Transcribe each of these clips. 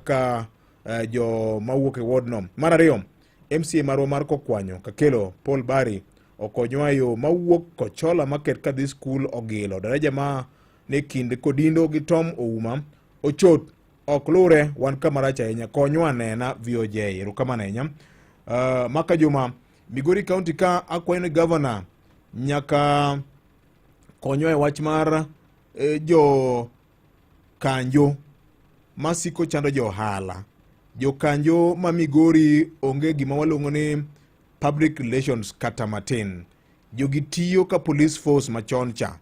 kaka jo mawuok e ward no. Mar ariyo, MCA marwa mar Kokwanyo Kakelo Paul Bari okonywa yo mawuok Kochola Market kadhi school Ogilo daraja ma ne kind Kodindo gi Tom Ouma ochot ok lure wan kamarach ahinya konywa nena VOJ erokamano ahinya. Maka juma Migori County ka akwayo ni governor nyaka konywa e wach mar jo kanjo masiko chando jo hala. Jo kanjo ma Migori onge gima waluongo ni public relations kata matin. Jogi tiyo ka police force machon cha.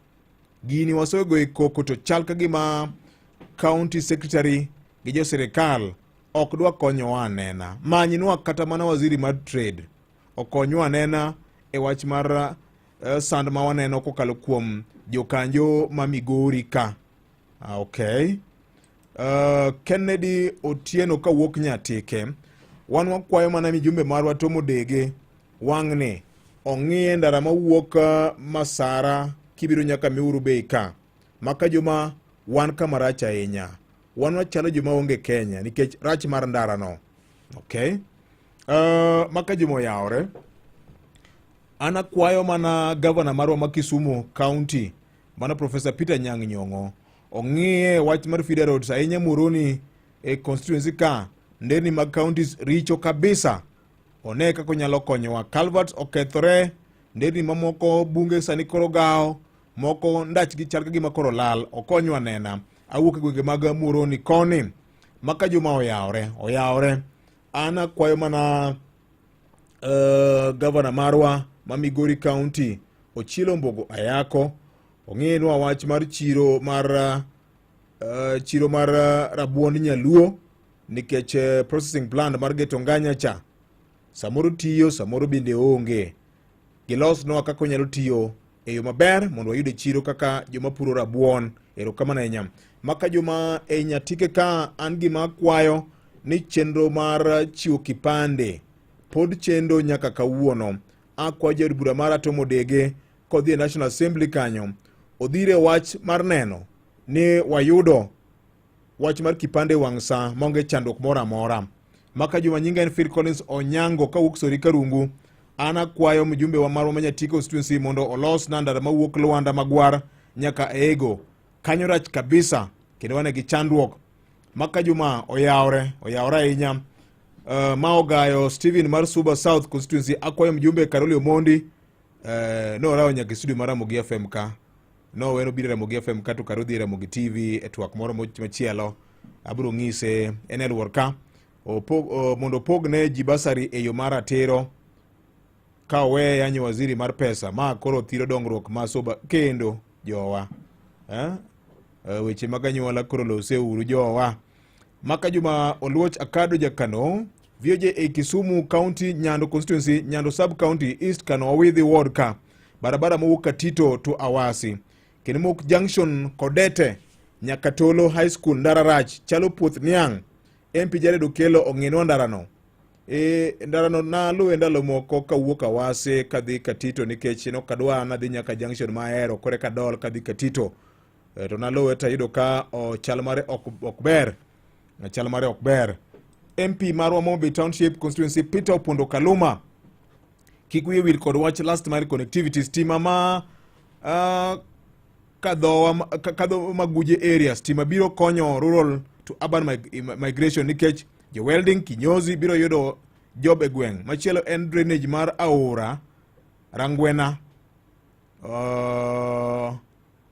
Gini wasego e koko to chal ka gima county secretary gi jo sirikal ok dwa konyowa anena. Manyinwa kata mana waziri mar trade okonywa anena e wach mar sand ma waneno kokalo kuom jokanjo ma Migori ka. Okay. Kennedy Otieno ka wuok Nyatike. Wan wakwayo mana mijumbe marwa Tomo Dege wang'ni ong'iye ndara ma wuok Masara kibiro nyaka Miuru Bay ka. Maka juma wan kamarach ahinya. Wan wachalo juma onge Kenya nikech rach mar ndara no. Okay. Maka juma oyawre. Ana kwayo mana governor marwa ma Kisumu County mana Professor Peter Nyang' Nyong'o ong'iye wach mar feeder roads ahinya Muroni e constituency ka nderni mag counties richo kabisa. One kako nyalo konyowa. Calverts okethore, nderni mamoko bunge sani koro gao, moko ndach gi chal ka gima koro lal, okonywa nena. Awuok e gwenge mag Muroni koni. Maka juma oyawre. Ana kwayo mana governor marwa ma Migori County Ochilo Mbogo Ayako ong'enwa wach mar chiro mar rabuon Nyaluo nikech processing plant mar Getonganya cha samoro tiyo samoro bende onge. Gilosnwa kaka nyalo tiyo e yo maber mondo wayude chiro kaka joma puro rabuon. Erokamano ahinya. Maka juma e Nyatike ka an gima kwayo ni chenro mar chiwo kipande pod chendo nyaka kawuono. Akwayo jaod bura mar Tomo Dege kodhi e National Assembly kanyo odhire wach mar neno ni wayudo wach mar kipande wang' sa monge chandruok mora mora. Maka juma nyinga en Phil Collins Onyango ka wuok Sorika Rungu. Ana kwayo mjumbe wa marwa ma Nyatike constituency mondo olos ndara ma wuok Luanda Magwar nyaka Ego. Kanyo rach kabisa kendo wane gi chandruok. Maka juma oyawre ahinya. Ma ogayo Steven mar Suba South constituency akwayo mjumbe Karoli Omondi no rawo nyaka studio mar Ramogi FM ka. No weno biro Ramogi FM ka to karodhi Ramogi TV e twak moro machielo. Abiro ng'ise en Elwor ka mondo pogne jibasari e yo mar atero ka we yanyo waziri mar pesa ma koro thiro dongruok ma Suba kendo jowa. Weche maganyuola koro lose uru jowa. Maka juma Oluoch Akado Jakano VOJ e Kisumu County Nyando constituency Nyando sub county East Kano Awithi ward ka barabara mowuok Katito to Awasi Kenimok Junction Kodete Nyakatolo High School ndara rach chalo puoth niang'. MP Jared Okelo ong'enwa ndarano. Ndarano naluwe ndalo moko kawuok Awasi kadhi Katito nikech nokadwa nadhi nyaka junction maero kore kadol kadhi Katito. To naluwe tayudo ka chal mare ok ber. MP marwa Mobi Township constituency Peter Opondo Kaluma kikuye wil kod wach last mile connectivity stima ma kadho maguje area stima biro konyo rural to urban migration nikech jo welding kinyozi biro yudo job e gweng'. Machielo en drainage mar aora Rangwena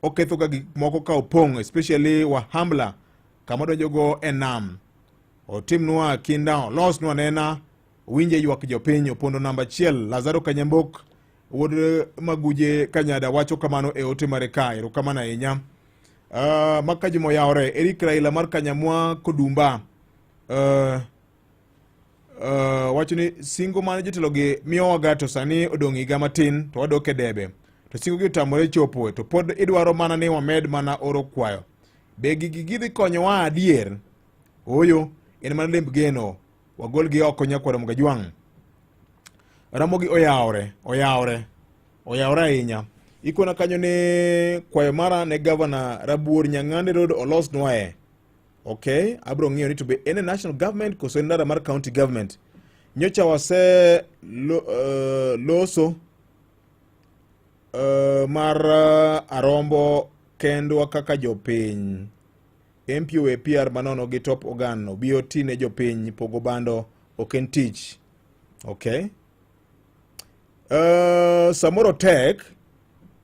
oketho ga gik moko ka opong' especially Wahambla kama donjogo enam. Otimnwa kinda olosnwa nena winje ywak jopiny. Opondo namba 1 Lazaro Kanyambok wuod maguje Kanyada wacho kamano e ote mare ka. Erokamano ahinya. Maka juma oyawre. Eric Raila mar Kanyamwa Kodumba wacho ni singo mane jotelogi miyowaga to sani odong' higa matin to wadok e debe. To singo gi otamore chopo to pod idwaro mana ni wamed mana oro kwayo. Be gidhi konyowa adier? Oyo en mana lemb geno wagol gi oko nyakwara Mgajwang'. Ramogi oyawre ahinya. Ikona kanyo ne kwayo mara ne governor Rabuor Nyang'ande Road olosnwae. Okay, abro ng'iyo ni to be any national government koso ndara mar county government. Nyocha wase loso mar arombo kendwa kaka jopiny. MPO APR manono gi top organ BOT ne jopiny pogo bando oken tich. Okay. Samoro tek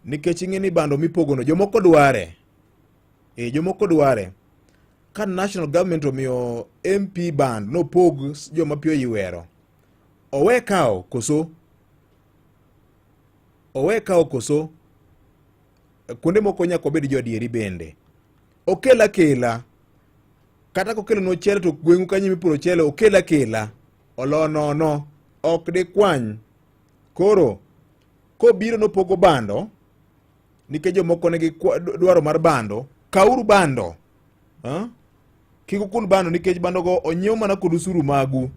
nikech ing'eni bando mipogono jomoko dware. Jomoko dware. Kan national government omiyo MP band no pog joma pio yiwero. Owe kao koso kuonde moko nyaka obed jodieri bende. Okela kela. Kata kokelo no chele to gwengu kanyo mipuro chele okela kela. Olo no ok de kwany. Koro kobiro no pogo bando nikech jomoko negi dwaro mar bando, kauru bando. Kiko kun bando nikech bando go onyiew mana kod usuru magu.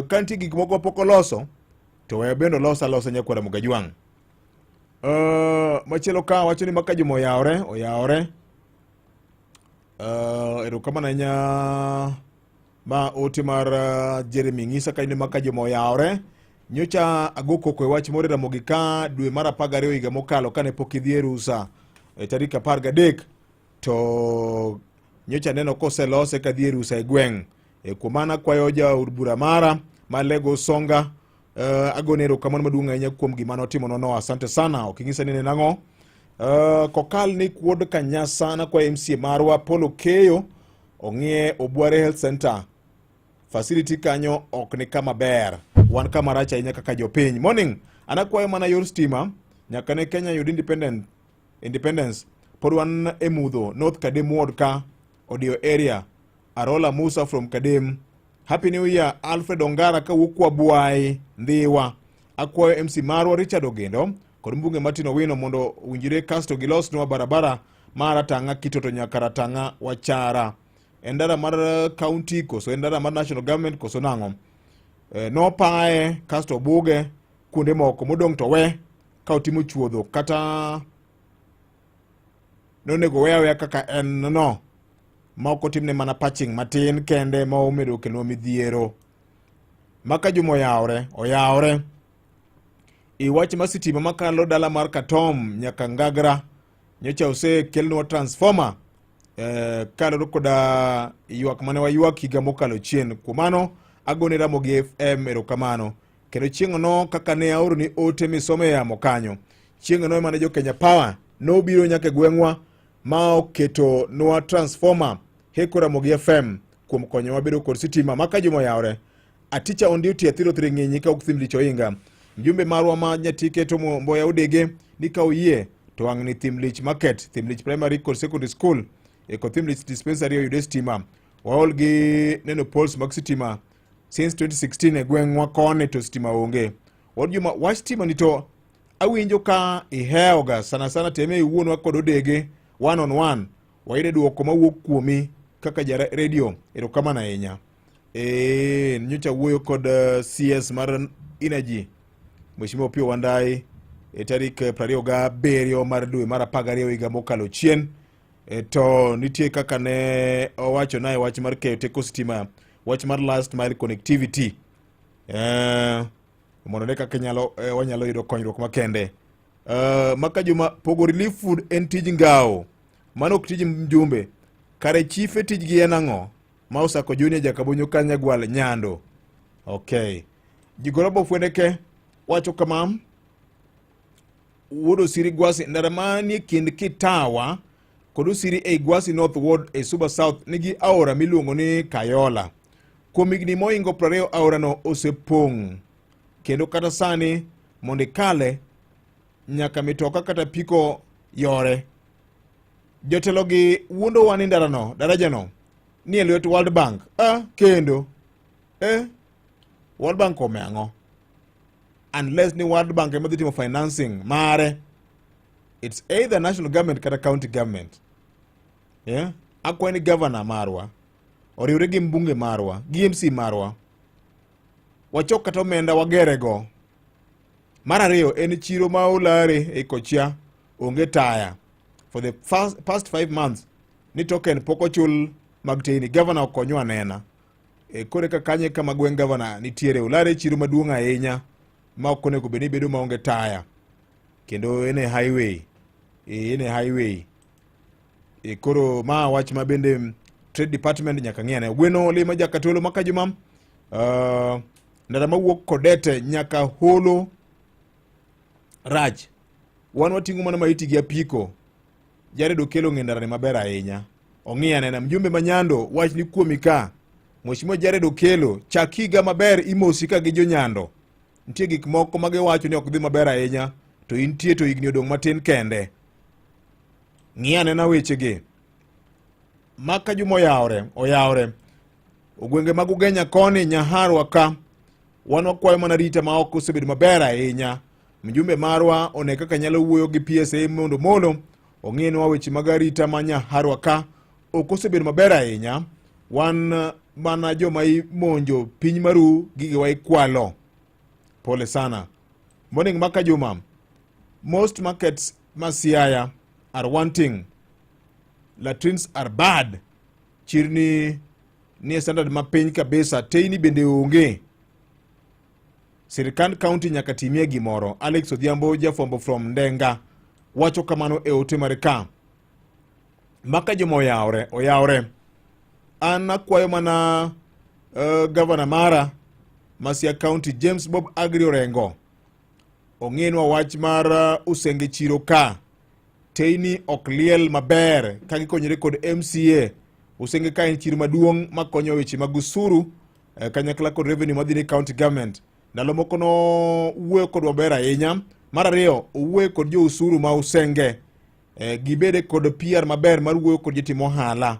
Kanti gik moko pok oloso to weyo bendo losa nyakwara Mugajwang'. Machielo ka wacho ni maka juma oyawre. Erokamano nya ma ote mar Jeremy ng'isa ka ni maka juma oyawre. Nyocha agoko kwe wach more Ramogi ka dwe mar 12 higa mokalo kane pok idhi rusa tarik 13 to nyocha neno koselose ka dhi rusa e gweng'. Kumana kwayo ja urbura mara malego songa agonero kamano maduong' ahinya kuom gima notimo no. Asante sana. Oking'isa ni nang'o. Kokal ni kuod Kanyasana kwa MCA marwa Polo Keyo ong'ie Obware Health Center. Facility kanyo ok ni kama ber. Wan kama racha inya kaka jopiny. Morning. Anakwayo mana yor stima. Nyaka ne Kenya yud independence. Pod wan emudho North Kadem Ward ka. Odio area. Arola Musa from Kadem. Happy New Year. Alfred Ongara ka wukwa buai Ndhiwa. Akwayo MC marwa Richard Ogendo. Kod mbunge Martin Owino mondo winjire kasto gilos nwa barabara mara tanga Kitoto nyaka Ratanga Wachara. Endara mar county koso endara mar national government koso nang'o. No pae kasto buge kuonde moko modong' to we ka otimo chuodho kata nonego wewe kaka en no ma ok otimne mana patching matin kende ma omedo kelno midhiero. Maka juma oyawre. Iwach masitima makalo dala mar Katom nyaka Ngagra nyocha ose kelno transformer kalo koda yuak mane wayuak higa mokalo chien. Kumano agone Ramogi FM erokamano. Kendo chieng' no kaka ne aoro ni ote misome ya mokanyo. Chieng' no mane jo Kenya Power no biro nyaka gweng'wa ma oketo noa transformer heko Ramogi FM kuom konyo mabedo kod sitima. Maka juma oyawre. Aticha on duty athiro ng'inyi ka ok thim lich oinga. Mjumbe marwa ma nyatike to Mboya Udege ni ka oyie to wang' ni thim lich market, thim lich primary kod secondary school ko thim lich dispensary oyude stima. Waol gi neno poles mag sitima since 2016 e gweng'wa kone to stima onge. Wad juma wach stima ni to awinjo ka iheoga sana teme iwuonwa kod Odege one on one. Waide duoko mawuok kuomi kaka ja radio erokamano ahinya. Nyocha wuoyo kod CS mar energy Mheshimiwa Opiyo Wandayi tarik 27 mar dwe mar 12 higa mokalo chien. To nitie kaka ne owacho nae wach mar keyo teko stima, wach mar last mile connectivity. Mondo ne kaka wanyalo yudo konyruok makende. Maka juma pogo relief food en tij ngao. Mano ok tij mjumbe. Kare chief tijgi en ang'o? Ma Osako Junior Jakabonyo Kanyagwal Nyando. Okay. Jigorobo Fwendeke wacho kama Wuodo Siri Gwasi ndaramani kind Kitawa kodu Siri e Gwasi North Ward e Suba South nigi aora miluongo ni Kayola. Kuom higni moingo 20 aora no osepong'. Kendo kata sani mondo kale nyaka mitoka kata piko yore. Jotelo gi wuondo wani daraja no ni e lwet World Bank. Kendo World Bank ome ang'o? Unless ni World Bank ema dhitimo financing mare, it's either national government kata county government. Akwa ni governor marwa oriwre gi mbunge marwa gi MC marwa wachok kata omenda wagerego. Mar ariyo en chiro ma olare e Kochia onge taya for the past 5 months. ni token poko chul mag teyni. Governor okonyo anena. Kore ka kanye kama gweng governor nitiere ulare chiro maduong' ahinya ma ok onego bed ni bedo maonge taya. Kendo ene highway. Ene highway. Koro ma wach ma bende Trade Department nyaka ng'iyane. Gweno lima jakatolo maka jumam. Ndara mawuok Kodete nyaka Holo Raj. Wan wating'o mana maiti gi apiko. Jared Okelo ng'endara ni maber ahinya. Ong'iyane na mjumbe manyando wach ni kuomi ka. Mheshimiwa Jared Okelo chakiga maber imosi ka gi jonyando. Nitie gik moko mage wacho ni ok dhi maber ahinya to intie to igni odong' matin kende. Ng'iyane na wechegi. Maka Juma oyawre. Ogwenge mag Ugenya koni Nyaharwa ka. Wan wakwayo mana rita ma ok osebedo maber ahinya. Mjumbe marwa one kaka nyalo wuoyo gi PSA mondo mono ong'inwa weche mag arita ma Nyaharwa ka ok osebedo maber ahinya. Wan mana joma imonjo piny maru gigewa ikwalo. Pole sana. Morning Maka Juma. Most markets Siaya are wanting. Latrines are bad. Chirni ni standard mapiny kabisa. Teyni bende onge. Sirikand County nyaka timie gimoro. Alex Odhiambo jafwambo from Ndenga wacho kamano e ote marika. Maka Juma oyawre. An akwayo mana Governor mara Siaya County James Bob Agri Orengo ong'inwa wach mar usenge chiro ka. Teyni ok liel maber ka gikonyore kod MCA. Usenge ka en chiro maduong' makonyo weche mag usuru kanyakla kod revenue madhi ni county government. Ndalo moko no wuoyo kod maber ahinya. Mar ariyo owuoyo kod jo usuru ma usenge. Gibede kod PR maber mar wuoyo kod jotimo ohala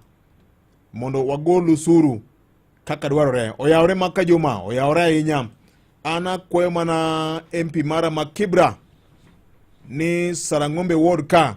mondo wagol usuru kaka dwarore. Oyawre Maka Juma, oyawre ahinya. Ana kwayo mana MP mara Makibra ni Sarang'ombe Ward ka.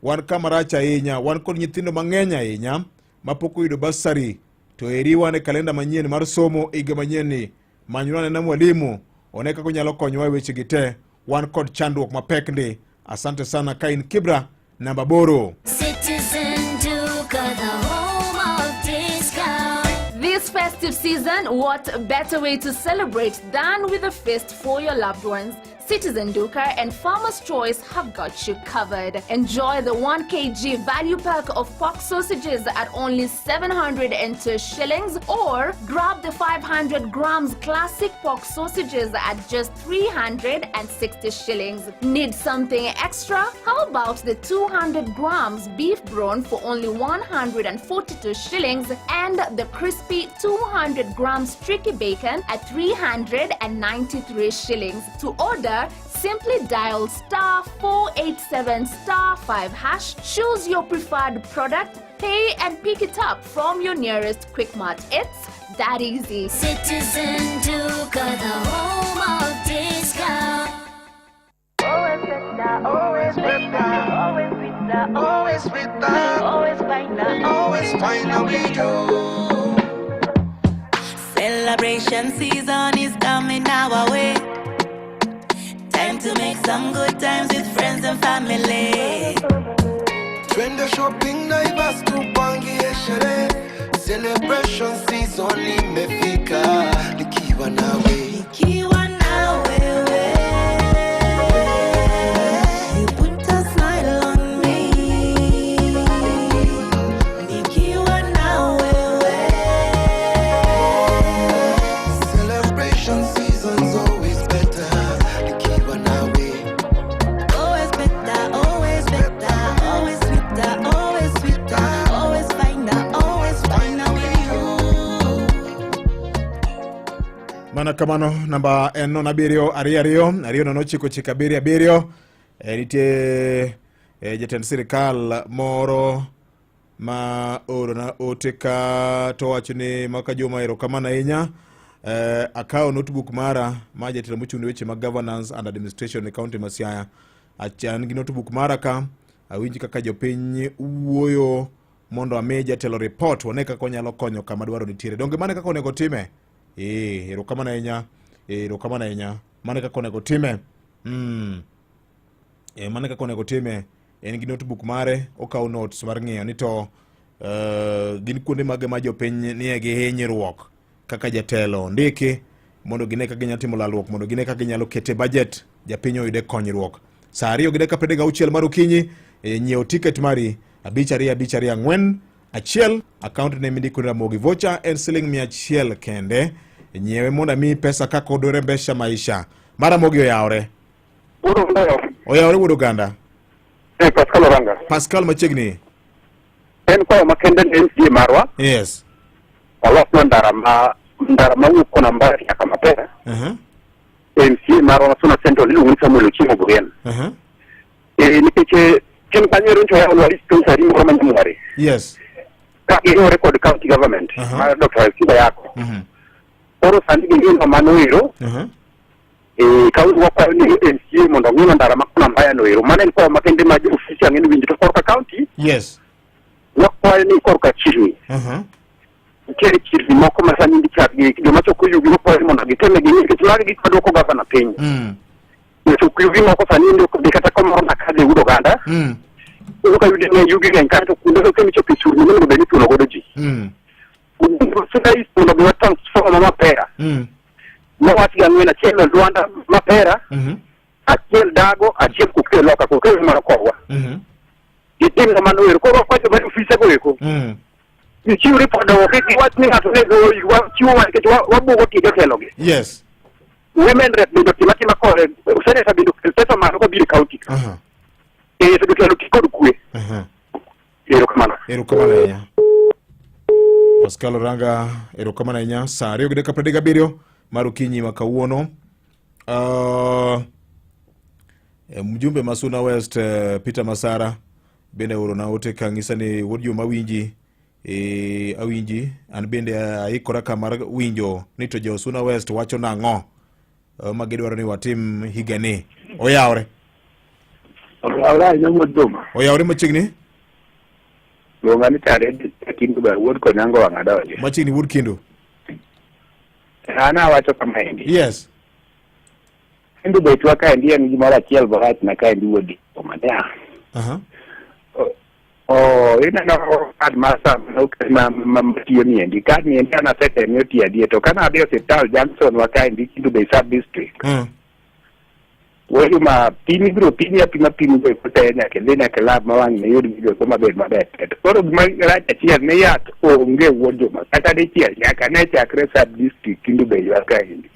Wan ka marach ahinya. Wan kod nyithindo mang'eny ahinya mapok oyudo basari. To eriwa ne kalenda manyien mar somo higa manyien ni. Manyurane na mwalimu one kaka nyalo konyowa weche gite. Wan kod chandruok mapek ndi. Asante sana Kain Kibra namba boro. Citizen Duka, the home of discount. This festive season, what better way to celebrate than with a feast for your loved ones? Citizen Duka and Farmer's Choice have got you covered. Enjoy the 1 kg value pack of pork sausages at only 702 shillings, or grab the 500 grams classic pork sausages at just 360 shillings. Need something extra? How about the 200 grams beef brawn for only 142 shillings and the crispy 200 grams tricky bacon at 393 shillings. To order, simply dial *487*5#, choose your preferred product, pay and pick it up from your nearest Quick Mart. It's that easy. Citizen Duka, the home of discount. Always better, always better, always better, always better, always finer, always finer we do. Celebration season is coming our way. Time to make some good times with friends and family. Twende shopping na ibas tupangie sherehe. Celebration season imefika. Nikiwa nawe, Nikiwa na wewe, you put a smile on me. Nikiwa na wewe, celebration season's always better. Nikiwa nawe, always better, always better, always sweeter, always sweeter, always finer with you. Mana kamano namba eno na birio ariyo no nochiko chika birio. Nitie jatend sirikal moro ma oro na oteka to wacho ni Maka Juma erokamano ahinya. Akawo notebook mara ma jatelo mochung' weche mag governance and administration e county ma Siaya. Achan gi notebook mara ka awinji kaka jopiny wuoyo mondo ame jatelo report one kaka onyalo konyo kama dwaro nitiere. Donge mane kaka onego time? Erokamano ahinya. Erokamano ahinya. Mane kaka onego time? Mane kaka onego time? En gi notebook mare okawo notes mar ng'iyo ni to gin kuonde mage ma jopiny nie gi hinyruok kaka jatelo ndiki mondo gine ka ginyalo timo lalruok mondo gine ka ginyalo kete budget japiny oyude konyruok. Saa 2:56 mar okinyi nyiew ticket mari 5254 1 account ne mindiko Ramogi voucher en siling 100 kende nyiewe mondo mi pesa kaka odore mbesha maisha. Ramogi oyawre. Oyawre wuod oganda. Pascal Oranga. Pascal machiegni. En kwa makende NCA marwa. Yes. Walosno ndara ma wuko na mbari ya Kamapera. NCA marwa suna central ilu ngisa mwelo chimo burian. Nikeche chen kanyeru ncho ya wali sponsori mwama nyamwari. Yes. Iyo record county government. Dr. Kiba yako. Oro sandigi nyo manuiro. Kawu wapa ni NCA mondo ngina ndara makuna mbaya noiro. Mana nikuwa makende maji ofisi ya ngini winjito Korka County. Yes. Wakwa ni Korka Chirni. Kere Chirni moko masani ndi chagi. Joma chokuyu gino kwa mona giteme gini. Kitulagi gitwa kwa gavana penyi. Chokuyu gino moko sani ndi dikata kwa marona kazi udo ganda. Uka yude ne yugi genkanto kundozo kemi choki churni. Mene kubeni tuno godoji. Sunda isi mundo gina transforma Mapera. Mwati ya nwena chelo Luanda Mapera. Achiel dago, achiel kukile loka kukile marakorwa. Itim na manuero, kwa kwa bari ofisa ko eko. Chiu report da wakiti wat ni hatu nego chiu wanike wabugo kide keloge. Yes. Women rep bindo timati makore, seneta bindo pesa maroko bili county. Sedo kelo kikodu kue. Erokamana ya. Pascal Oranga, erokamana ya. Saa 2:57 mar okinyi ma kawuono. Mjumbe Masuna West Peter Masara bende oro na ote kangisa ni wuod joma winji awinji an bende aikora ka mar winjo ni to jo Suna West wacho nang'o magidwaro ni watim higani. Oyawre. Oyawre machiegni. Luonga ni tare kindu ba wuod Konyango wang'adaoje. Machiegni wuod Kindu. Ana wacho kama hindi. Yes. Hindu beitwa ka ndi en gimoro achiel borach na ka ndi wuodi omadea. Ina no ad masa no ma tiyo ni ndi kad ni ndi ana sete ni oti adie to kana adio hospital Johnson wa ka ndi Hindu Bay sub district. Wewe ma pini bro pini api ma pini go kutenya ke lena ke lab ma wang ne yodi go ko maber maber. Koro ma racha chiel ne yat onge wuodo ma kata de chiel nyaka ne chakre sub district Hindu Bay wa ka ndi.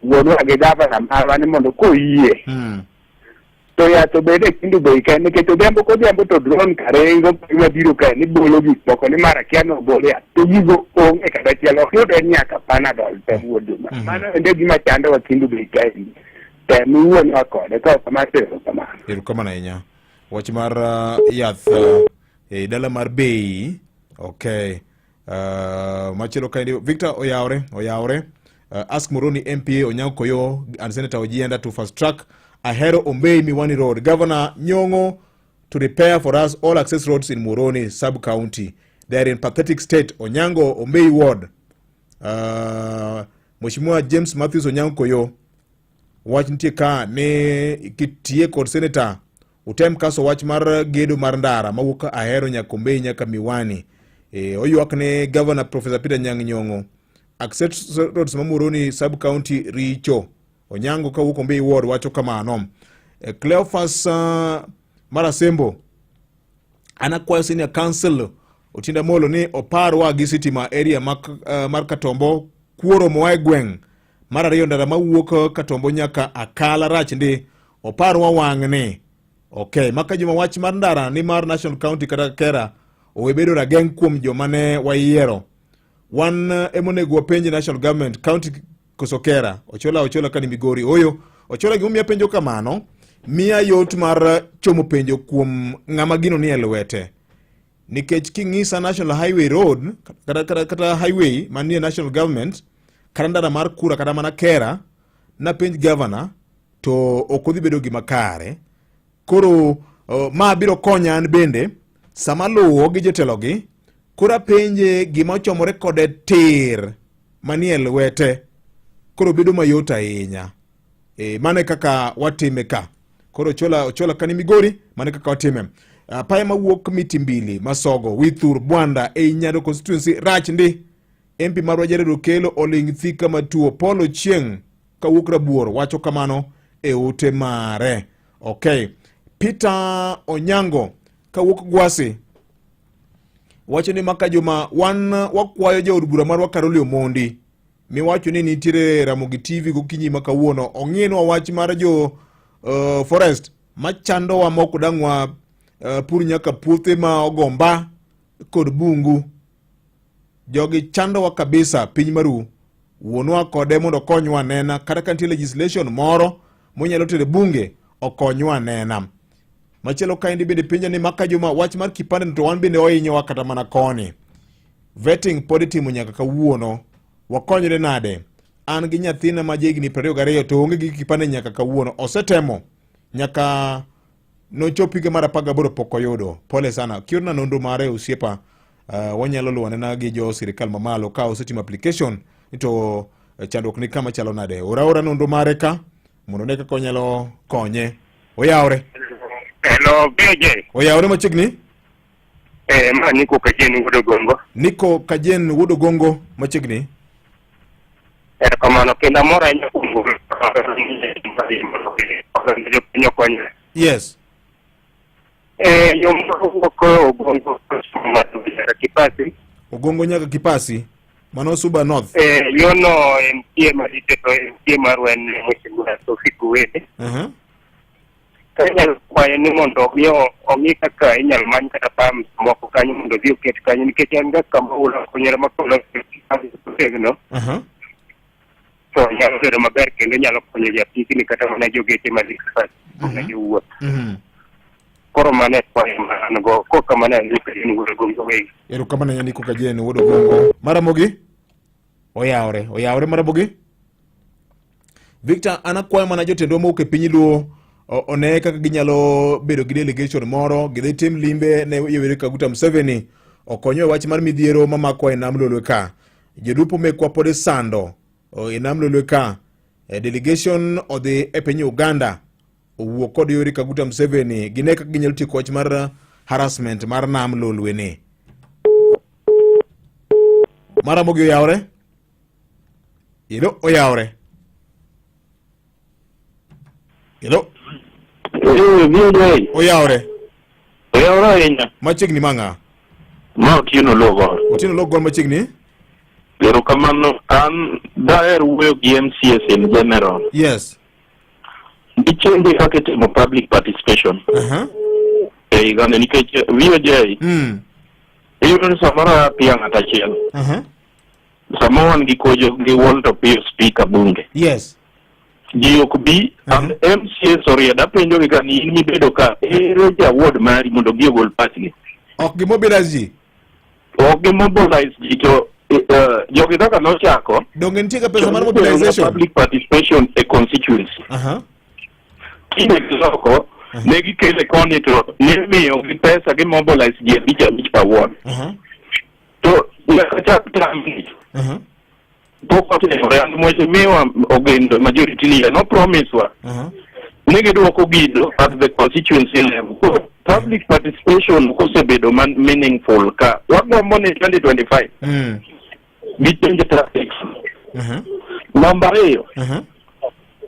Wono age gavana marwa ni mondo ko yie. To ya to bede Hindu Bay ka ne ke to dembo ko dembo to drone karengo ma biro ka ni bolo gi poko ni mara kiano bolo ya to gigo onge kata chiel ok yode nyaka Panadol te wuodo ma. Mano ende gima chando wa Hindu Bay ka ndi. Muon akode ka kamatero kama. Erokamana inya. Wach mar yath dala mar Bay. Okay. Machelo kaindi Victor oyawre. Ask Moroni MPA Onyango Koyo and Senator Ojienda to fast track Ahero Ombei Miwani Road. Governor Nyong'o to repair for us all access roads in Moroni sub-county. They are in pathetic state. Onyango Ombei Ward. Mheshimiwa James Matthews Onyango Koyo wach nitie ka ne kitie kod Senator utem kaso wach mar gedo mar ndara mawuok Ahero nyaka Ombei nyaka Miwani. Oyuak ne Governor Professor Peter Nyong'o access roads mamuroni sub county richo. Onyango ka wuok Ombei ward wacho kamano. Cleophas Marasembo anakwayo senior council Otinda Molo ni oparwa gi sitima area mar Katombo kuoro moae gweng' mar ariyo ndara mawuok Katombo nyaka Akala rach ndi oparwa wang' ni. Okay, maka joma wach mar ndara ni mar National County kata Kera owebedo rageng' kuom joma ne wayiero. Wan emonego wapenji National Government County koso Kera. Ochola kani Migori. Oyo Ochola gimomia penjo kamano mia yot mar chomo penjo kuom ng'ama gino ni elwete. Nikech king'isa National Highway Road kata highway manie National Government kata ndara mar Kura kata mana Kera na penj governor to okodhi bedo gima kare. Koro ma biro konya an bende sama luwo gi jotelogi kora penje gima ochomore kode tir manie lwete koro bedo mayot ahinya. Mane kaka watime ka. Koro ochola kani Migori mane kaka watime. Apaya mawuok Mitimbili, Masogo, Withur, Bwanda, Nyando constituency, rach ndi. MP marwa Jared Kelo oling thika matuo Polo Chieng kawuok Rabuor wacho kamano e ote mare. Okay. Peter Onyango kawuok Gwasi wacho ni maka juma wan wakwayo jaod bura marwa Karoli Omondi mi wacho ni nitire Ramogi TV gokinyi makawuono ong'inwa wach mar jo forest machando wa moko dangwa pur nyaka puothe ma ogomba kod bungu. Jogi chando wa kabisa piny maru wuonwa kode mondo konywa nena kata kantie legislation moro monyalo tere bunge okonywa nena. Machielo kaindi bende pinja ni maka juma wach mar kipande to wan bende oinyowa kata mana koni. Vetting pod itimo nyaka kawuono wakonyre nade. An gi nyathina ma jahigni 22 to onge gi kipande nyaka kawuono osetemo nyaka nochopi higa mar 18 pok oyudo. Pole sana. Kiorna nonro mare osiepa wanyalo luwane na gi jo sirikal mamalo ka osetimo application to chandruok ni kama chalo nade. Ora nonro mare ka mondo ne kaka onyalo konye. Oyawre. Hello, BJ. Oyawre machiegni? Ma Niko Kajen Wudo Gongo. Niko Kajen Wudo Gongo machiegni? Kamano kenda mora nyokungu. Yes. Yomo ko Gongo Kipasi. Ogongo nyaka Kipasi. Mano Suba North. Yono MPA marite to MPA marwen mwishinga Sofiku Wede. Kanya kwa ni mondo yo omika ka inyal man kata pam moko kanyo mondo dhi oket kanyo nikech an ga kama ula konyera makolo tegno. So nyalo bedo maber kendo nyalo konyo japisi ni kata mana jogete madikfa na jowuoth. Koro mane kwa an go ko kama na Niko Kajen Wudo Gongo we. Ero kama na Niko Kajen Wudo Gongo. Maramogi? Oyawre Maramogi? Victor anakwayo mana jotendwa mowuok e piny Luo one kaka ginyalo bedo gi delegation moro gidhi tim limbe ne Yoweri Kaguta Museveni okonyo wach mar midhiero mamako e nam Lolwe ka. Jodupo mekwa pod sando e nam Lolwe ka. Delegation odhi e piny Uganda owuok kod Yoweri Kaguta Museveni gine kaka ginyalo tieko wach mar harassment mar nam Lolwe ni. Maramogi oyawre? Ilo oyawre? Ilo? Oyawre? Oyawre inya. Machiegni manga? Ma Otieno Logor. Otieno Logor machiegni? Ero kamano an daher wuoyo gi MCS in general. Yes. Ichende kaka timo public participation. Igane nikech VOJ. Iyudo ni samara pia ng'ata achiel. Sama wan gi kojo gi Walter Piyo speaker bunge. Yes. Ji ok bi and MCS orieda penjo gi kani in mibedo ka ero jaward mari mondo gi ogol pachgi. Ok gi mobilize ji? Ok gi mobilize ji to jogi kaka nochako. Donge nitie ka pesa mar mobilization? Public participation a constituency. Kinde giloko ne gikele koni to ne miyo gi pesa gi mobilize ji abich award. To nyaka tamni. Poko te and moche miwa ogendo majority leader no promise wa. Nige duoko gido at the constituency level. Public participation kosebedo meaningful ka wagombo ni 2025. Gichenje tactics. Number 2.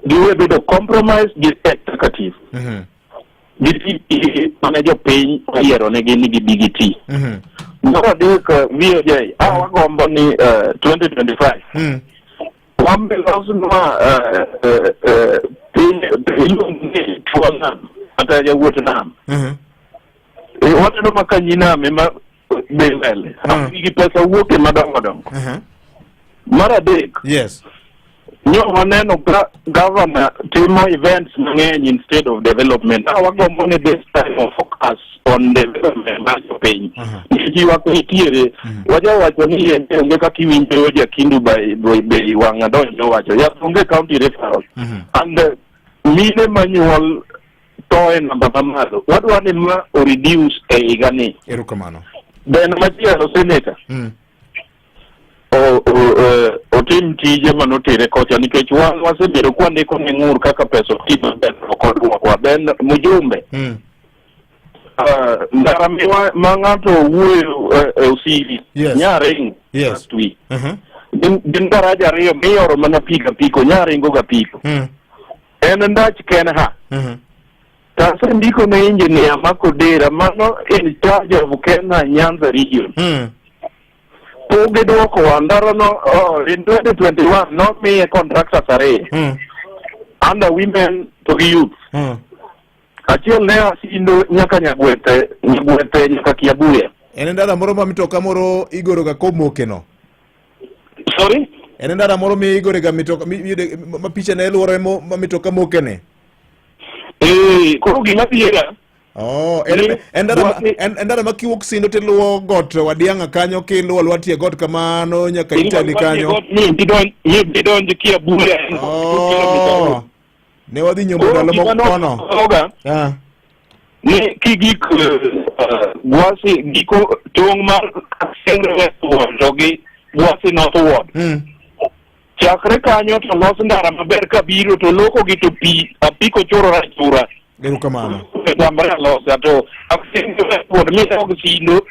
Giwe bedo compromise gi executive. Giti manager pay oyero ne gini gi BGT. Nora deka VOJ wagombo ni 2025. Wambe lazima ilungi tuwana ata ya wote nam. Wate no makanyina mema bevele. Hiki pesa wote madongo. Mara dek. Yes. Nyo waneno governor timo events mang'eny instead of development. Wagombo ni this time of focus on development of pain. Niki wako hitiere, wacho ni onge kaka iwinjo ja kindu by wangadonjo wacho. Ya onge county referral. And mine manual toe namba mamalo. Wadwa ni ma o reduce igani. Erukamano. Then machielo senator. Otim tije manotere kocha nikech wan wasebedo kwandiko ni ng'ur kaka pesa otima ben kodwa kwa ben mujumbe. ndara ma ng'ato wuoyo osiri nyaring last week. Din daraja ariyo miyoro mana piko nyaringo ga piko. En ndach ken ha. Tasa ndiko na engineer Makodera mano in charge of Kenya Nyanza region. Poge doko andaro no in 2021 not me a contractor sare. Under women to the youth. Achiel ne asindo nyaka nyagwete nyaka Kiabuya. En ndara moro ma mitoka moro igoro ga komoke no. Sorry? En ndara moro mi igoro ga mitoka ma picha na elwore mo ma mitoka moke ne. Koro gima piera. Oh, endara ma kiwok sindo teluo got wadianga kanyo kiluo lwatie got kamano nyaka Italy kanyo. Ni bidonje Kiabuya. Oh. Ne wadhi nyombo dalo mokono. Oga. Ne kigik gwasi giko tong mar sengre togi gwasi not ward. Chakre kanyo to los ndara maber kabiro to loko gi to apiko choro rachura. Gero kamano. Tambara los to aksengre ward mi to gisindo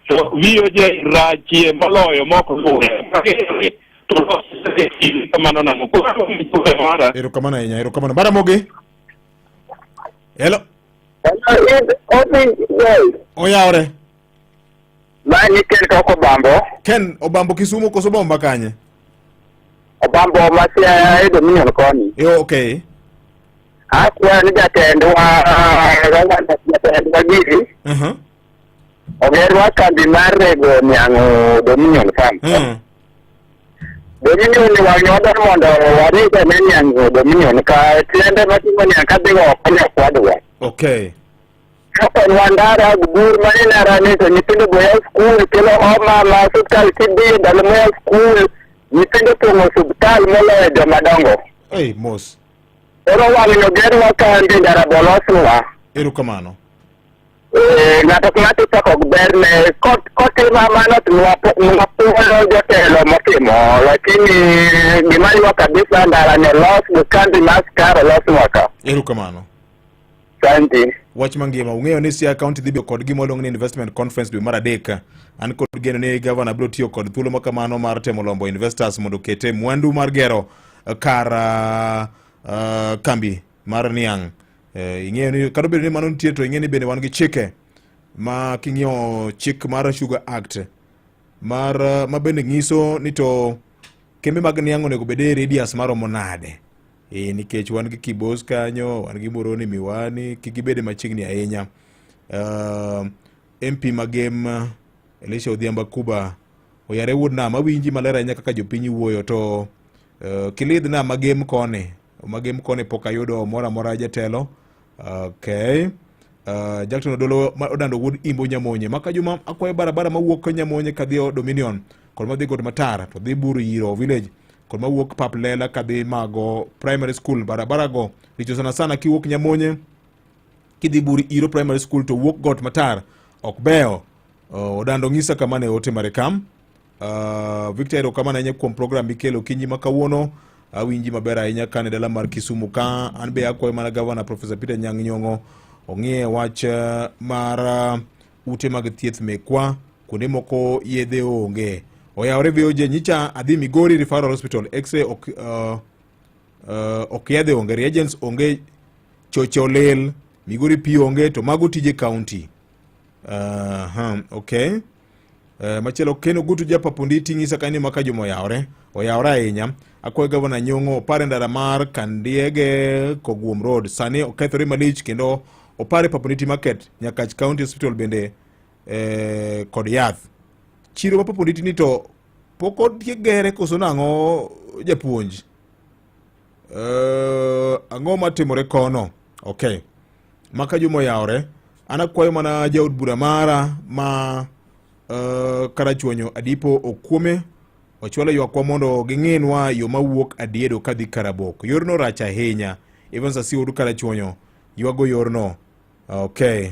to viyo je rachie maloyo moko lure. To los kamano na moko mara. Gero kamano bara moge. Hello. Oyaore. Mani ken ko Bambo. Ken Obambo Kisumu koso bomba kanye. Bambo masia edo minyo koni. Yo okay. Akwa ni jatendo wa giri. Ogerwa kambi marego nyango Dominion Farm. Dominion ni wanyoda mondo warika nyango Dominion ka tiende matimo nyaka bigo okonya kwadwa. Okay. Kapon wandara gubur manina rani to nyithindo boya school kelo oma ma hospital tibi dalmoya school nyithindo pongo hospital molo joma dongo. Hey mos. Oro wanyo gerwa kambi ndara boloswa. Erukamano. Ngato klati tako gberne kote mama not mwapolo jotelo motimo lakini gimani kabisa ndara ne loss the country maskara loss waka. Erukamano. Santi. Wach mangima ung'eyo ni Siaya County dhibio kod gimodong ni investment conference dwe mar adek. An kod geno ni governor biro tiyo kod thuolo makamano mar temo lombo investors mondo kete mwandu mar gero kar kambi mar niang. Ing'eyo ni kado bedo ni mano nitie to ing'eyo ni bende wan gi chike ma king'iyo chik mar Sugar Act mar mabende ng'iso ni to kembe mag niang onego bede radius maromo nade. Nikech wan gi Kibos kanyo, wan gi Moroni Miwani, kikibede machiegni ahinya. MP magem Elisha Odhiambo Kuba oyare wuod na mawinji maler ahinya kaka jopiny wuoyo to kilidh na magem kone pok ayudo mora jatelo. Okay. Jackson Odolo odando wuod Imbo Nyamonye maka juma akwayo barabara mawuok Nyamonye kadhi Dominion kod madhi god Matara to dhi Buru Iro village kod mawuok Pap Lela kadhi Mago primary school barabara go richo sana kiwuok Nyamonye kidhi Buru Iro primary school to wuok got Matara ok beyo. Odando ng'isa kama ne ote marekam. Victor Okamana nye kuom program mikelo kinyi makawuono awinji maber ahinya kane dala mar Kisumu ka an be akwayo mana governor Professor Peter Nyang' Nyong'o ong'e wach mar ute mag thieth mekwa kuonde moko yedhe onge. Oyawre VOJ nyicha adhi Migori Referral Hospital X-ray ok yedhe onge, reagents onge, choche olel, Migori pi onge to mago tije county. Okay. Machelo Keno Gutu Japa Punditi ng'isa kani maka juma oyawre ahinya. Akwayo Governor Nyong'o opare ndara mar Kandiege Kogwom Road sani okethore malich kendo opare Papunditi Market Nyakach County Hospital bende kod yath. Chiro ma Papunditi ni to poko gere koso nang'o japuonj. Ang'o matimore kono. Okay. Maka juma oyawre. Anakwayo mana jaod bura mara ma Karachuonyo Adipo Okuome ochwalo ywakwa mondo ging'inwa yo mawuok Adiedo kadhi Karabok. Yorno rach ahinya. Even sasi odu Karachuonyo ywago yorno. Okay.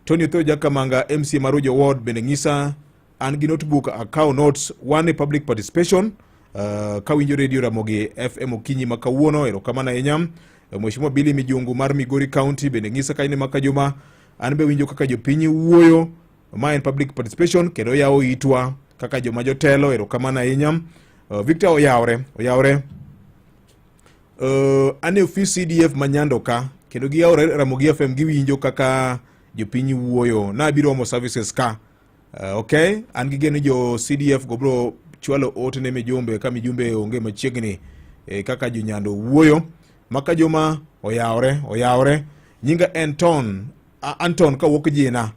Tony Otho Jakamanga MC Marujo Ward bende ng'isa an gi notebook akaw notes one public participation kawinjo radio Ramogi FM okinyi makawuono erokamano ahinya. Mheshimiwa Billy Mijungu mar Migori County bende ng'isa ka ine maka juma an be winjo kaka jopiny wuoyo ma en public participation kendo yawo itwa kaka joma jotelo erokamano ahinya. Victor oyawre ane ofis CDF Manyando ka kendo giyawre Ramogi FM giwinjo kaka jopiny wuoyo na biro omo services ka. Okay, an gigeno jo CDF go bro chwalo ote ne mijumbe ka mijumbe onge machiegni kaka jonyando wuoyo maka joma oyawre nyinga Anton ka wuok jina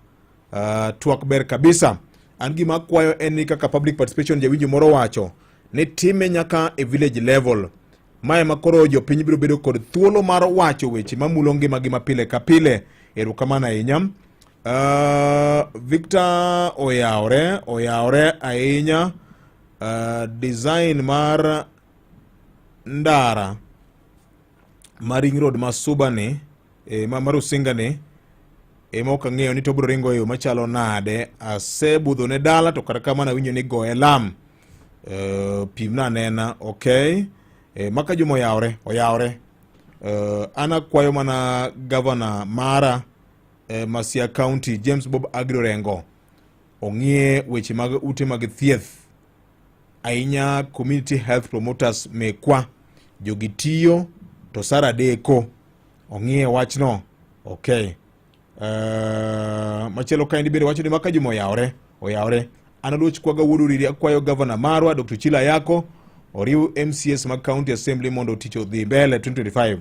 twak ber kabisa. An gima kwayo en ni kaka public participation jawinjo moro wacho ne time nyaka e village level mae makoro jopiny biro bedo kod thuolo mar wacho weche mamulo ngima gi mapile ka pile. Erokamano ahinya. Victor oyawre ahinya. Design mar ndara Maring Road Masuba ni Marusinga ni moka ng'eyo ni to biro ringo yo machalo nade. Asebudho ne dala to kata kamano winjo ni goye lam pimna nena. Okay, maka juma oyawre. Ana kwayo mana governor mara Masia County James Bob Agrirengo ong'ie weche mag ute mag thieth ahinya community health promoters mekwa jogitiyo to Sara Deko ong'ie wachno. Okay, machielo ka bende wacho ni maka juma oyawre. Analuch kwaga wuduriri akwayo governor marwa Dr. Chila Yako oriw MCS mag county assembly mondo tich odhi mbele 2025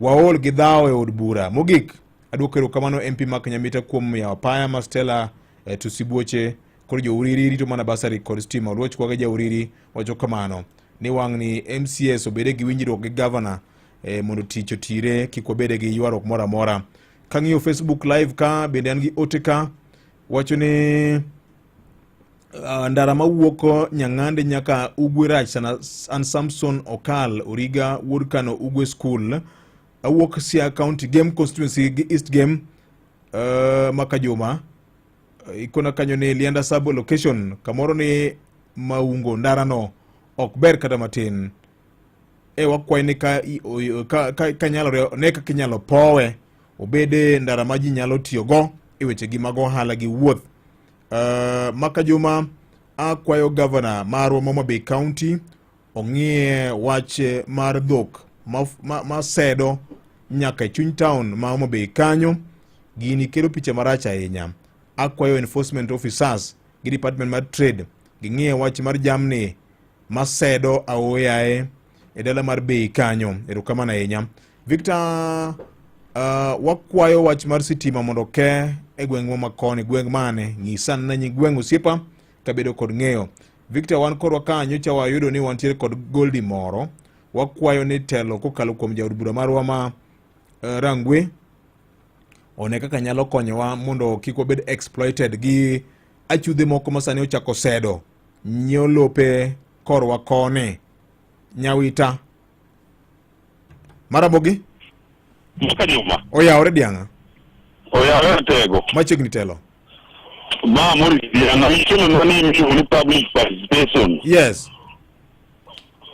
waol gi dhawo e od bura. Mogik adwoko erokamano MP mak Nyamita kuom yawo apaya ma Stella Tusibuoche kod jouriri rito mana basari kod stima. Oluoch kwaga jauriri wacho kamano ni wang' ni MCS obede gi winjruok gi governor mondo tich otire kik wabede gi ywarruok moro amora. Kang'iyo Facebook live ka bende an gi ote ka wacho ni ndara mawuok Nyang'ande nyaka Ugwe Rach an Samson Okal Origa wuod Kano Ugwe School awuok Siaya County Game Constituency gi East Game maka juma ikona kanyo ni Lianda Sub Location kamoro ni maungo ndara no ok ber kata matin. Wakwai ni ka nyalore ne kaka inyalo powe obede ndara ma ji nyalo tiyogo e weche gi mag ohala gi wuoth. Maka juma akwayo governor marwa Homa Bay County ong'ie wach mar dhok ma sedo nyaka chuny town ma Homa Bay kanyo. Gini kelo picha marach ahinya. Akwayo enforcement officers gi department mar trade ging'ie wach mar jamni ma sedo aoyae e dala mar Bay kanyo. Erokamano ahinya. Victor wakwayo wach mar sitima mondo ke e gweng'wa makoni gweng' mane ng'isan na nyi gweng' osiepa kabedo kod ng'eyo. Victor wan korwa kanyo cha wayudo ni wantiere kod goldi moro. Wakwayo ni telo kokalo kuom jaod bura marwa ma Rangwe one kaka nyalo konyowa mondo kik wabed exploited gi achudhe moko masani ochako sedo nyiewo lope korwa koni Nyawita Maramogi maka juma oyawre dianga oyawre tego machiegni telo ma mori dianga ikelo nani ni public participation. Yes,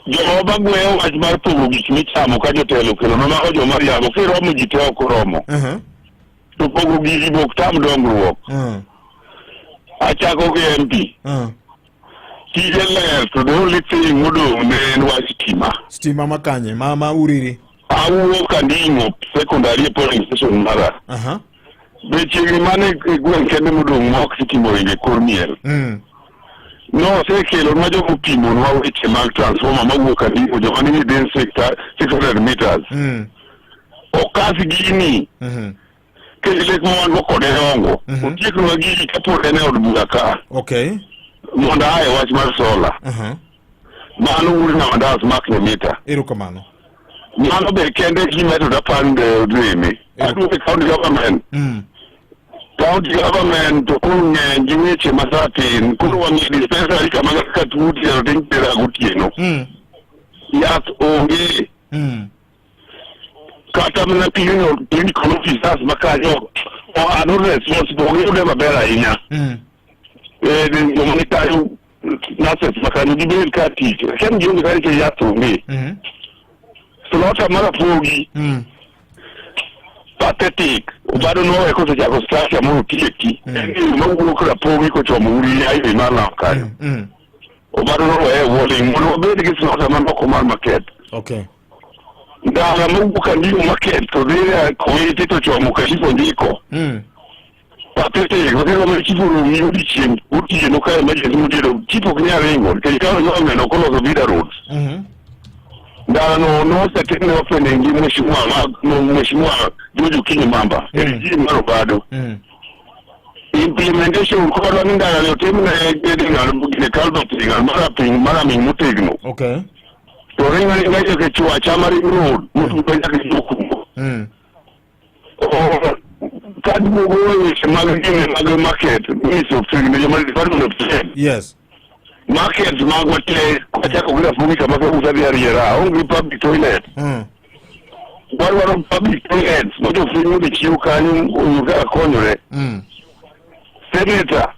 joma bagweyo wach mar pogo gik michamo ka jotelo kelo nomako joma riambo kiromo ji te ok oromo to pogo gigi bok tam dongruok. Achako gi MP tije ler to the only thing modong' ne en wach stima makanye ma uriri awuok Anding'o secondary polling station mara be chiegni mane gweng' kende modong' ma ok sitimo ringe kor miel. No sekelo ma jogo pimonwa weche mag transformer mawuok Anding'o joma ni within 600 meters. Okas gini kelek ma wan go kode ongo otieknwa gini kapod en e od bura ka. Okay, mondo ae wach mar sola mano uri na mandas mak Nyamita. Erokamano. Mano be kende gimedo da pande odreme aduke county government. County government to kunye njiweche masatin kuru wangi dispensary kama kaka tuuti ya roting pera gutieno yat onge kata mna piyo clinical officers makanyo o anu responsible onge ude mabera inya humanitario nurses makanyo gibe kati ken giunge kari ke yat onge slota mara pogi pathetic ubado no e cosa ja costrati mo tieki mo uno che la pogi ko chomo uri ai be mala ka ubado no e woli mo be de slota man ko mal market okay da mo buka ndi market to de community to chomo ka sipo ndiko pathetic ko de mo chipo no mi udi chim uti no ka ma je mo de chipo knya rengo ke ka no me no ko lo vida roads da no second opening ni mheshimiwa Jojo Kinyamamba ni maro bado implementation ko lo ndala leo timu na ngene kaldo tinga mara mutegno okay to ringa ngaje ke chwa chamari road mutu kwenda ke jukumu kadi mo go shimagine market ni so tinga ni department of trade yes market magwate kwa chako kula fumika maka usabia riera only public toilet wale public toilets moto funyu de chiukani unuka konyore senator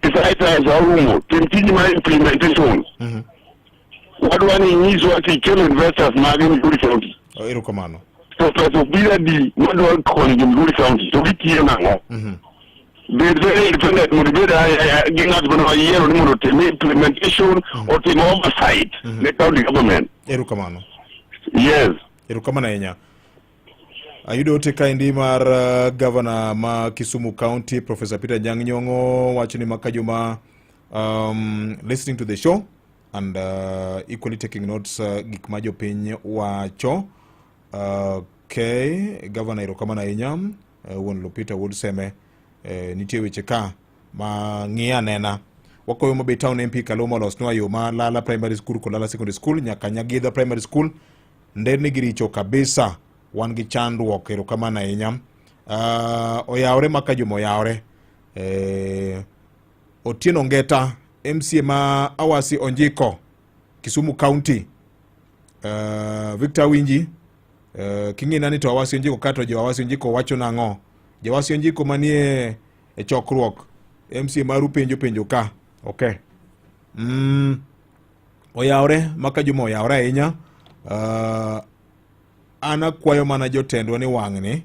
isaita za umo tentini ma implementation wale nizo ati kelo investors magini Migori County ero komano so bila di wale koni Migori County to bitie nango very independent mudibeda gingat bana yero ni mo implementation or team oversight the county government ero komano yes ero kamana enya ayudo te kaindi mar governor ma Kisumu County Professor Peter Anyang' Nyong'o wachni makajuma listening to the show and equally taking notes gik ma jopiny wacho okay governor ero kamana enya won Lupita Wodseme nitie weche ka ma ng'ia nena wakoyo mo be town MP Kaloma losnwa yo ma Lala Primary School ko Lala Secondary School nyaka Nyagidha Primary School nderne giricho kabisa wan gi chandruok ero kamana inyam oyawre maka juma oyawre Otieno Ngeta MCA ma Awasi Onjiko Kisumu County Victor Winji king'ina ni to Awasi Onjiko kato jo Awasi Onjiko wacho nang'o Jawasi Onjiko manie e chokruok MCA maru penjo ka okay oyawre maka juma oyawre ahinya ana kwayo mana jotendwa ni wang'ni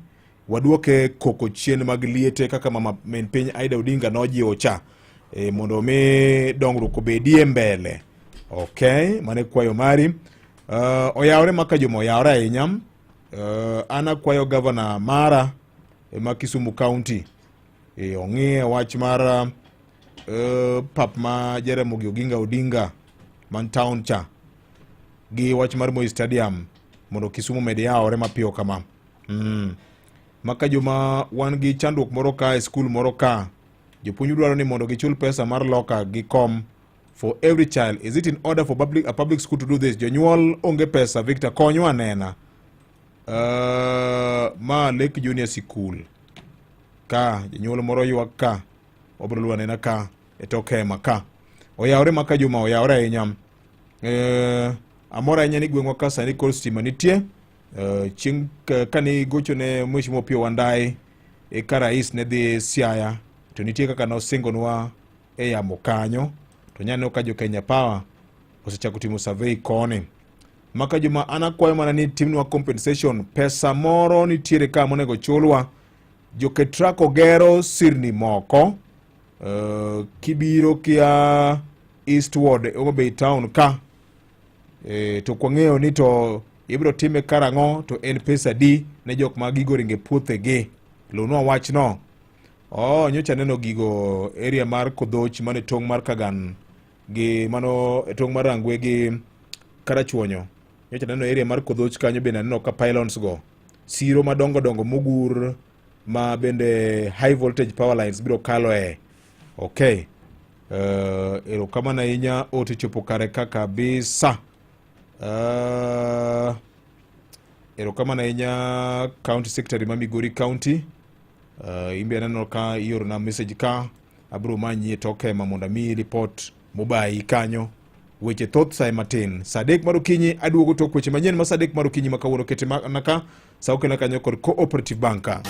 waduoke koko chien mag liete kaka mama men piny Aida Odinga nojiwo cha mondo mi dongruok obedie mbele okay mane kwayo mari oyawre maka juma oyawre ahinya ana kwayo governor mara ma Kisumu County ong'ie wach mar pap ma Jaramogi Oginga Odinga man town cha gi wach mar Moi Stadium mondo Kisumu med yawre mapiyo kama maka juma wan gi chandruok moro ka e skul moro ka jopuonj dwaro ni mondo gichul pesa mar loka gi kom for every child. Is it in order for a public school to do this? Jonyuol onge pesa. Victor konyo anena ma Lake Junior School ka jonyuol moro ywak ka obro luwa nena ka etoke maka oyawre maka juma oyawre ahinya amora nyani gwengwa ka sani kor stima nitie ching kani gocho ne Mheshimiwa Opiyo Wandayi ka rais ne dhi Siaya to nitie kaka no singonwa e yamo kanyo to nyane ka jo Kenya Power osechako timo survey koni maka juma ana kwayo mana ni timnwa compensation pesa moro nitiere ka monego chulwa jo Ketrak ogero sirni moko kibiro kia Eastward Homabay Town ka to kwang'eyo ni to ibro time karang'o to en pesa di ne jok ma gigo ringe puothe gi lonwa wach no nyocha neno gigo area mar Kodhoch mane tong' mar Kagan gi mano tong' mar Rangwe gi Karachuonyo nyocha neno area mar Kodhoch kanyo be neno ka pylons go siro madongo dongo mugur ma bende high voltage power lines biro kalo okay ero kama na inya ote chopo kare kaka bisa ero kama na inya county secretary ma Migori County imbe nano ka yor na message ka abro manyi toke mamonda mi report mobai kanyo weche thoth sai matin Sadek Marukinyi aduogo tok weche manyen ma Sadek Marukinyi makawuono kete naka sauke na kanyo kod Cooperative Banka.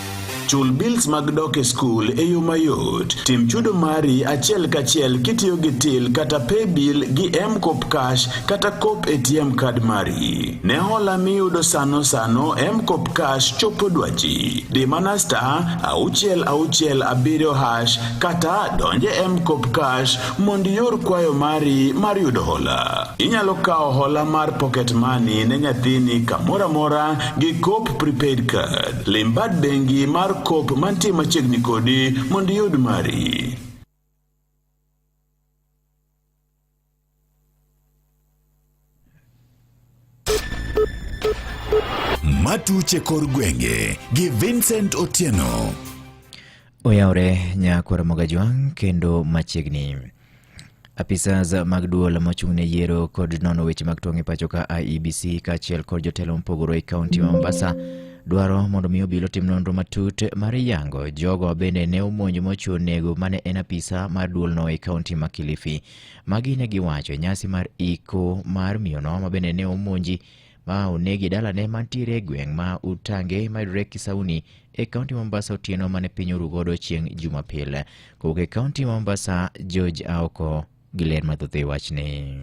Chul bills mag dok e skul e yo mayot. Tim chudo mari achiel kachiel kitiyo gi till kata pay bill gi M-Kop Cash kata Kop ATM card mari. Ne hola miyudo sano M-Kop Cash chopo dwachi. Di mana star auchiel abiriyo hash kata donje M-Kop Cash mondi yor kwayo mari mar yudo hola. Inyalo kao hola mar pocket money ne nyathini kamora mora gi Kop prepaid card. Limbad bengi mar Kop mantie machiegni kodi mondi yud mari. Matuche kor gwenge gi Vincent Otieno. Oyaore nyakwara Mogajwang kendo machiegni. Apisas mag duol mochung'ne yiero kod nono weche mag tong' e pacho ka IEBC kaachiel kod jotelo mopogore e kaunti ma Mombasa dwaro mondo mi obilo tim nonro matut mar yango jogo bende ne omonjo mochuo nego mane en apisa mar duol no e kaunti ma Kilifi. Magi ne giwacho nyasi mar iko mar miyono ma bende ne omonji ma onegi dalane mantiere gweng' ma Utange mayudore Kisauni e kaunti Mombasa otieno mane piny orugodo chieng' Jumapil. Kowuok e kaunti Mombasa, George Aoko giler mathoth wachne.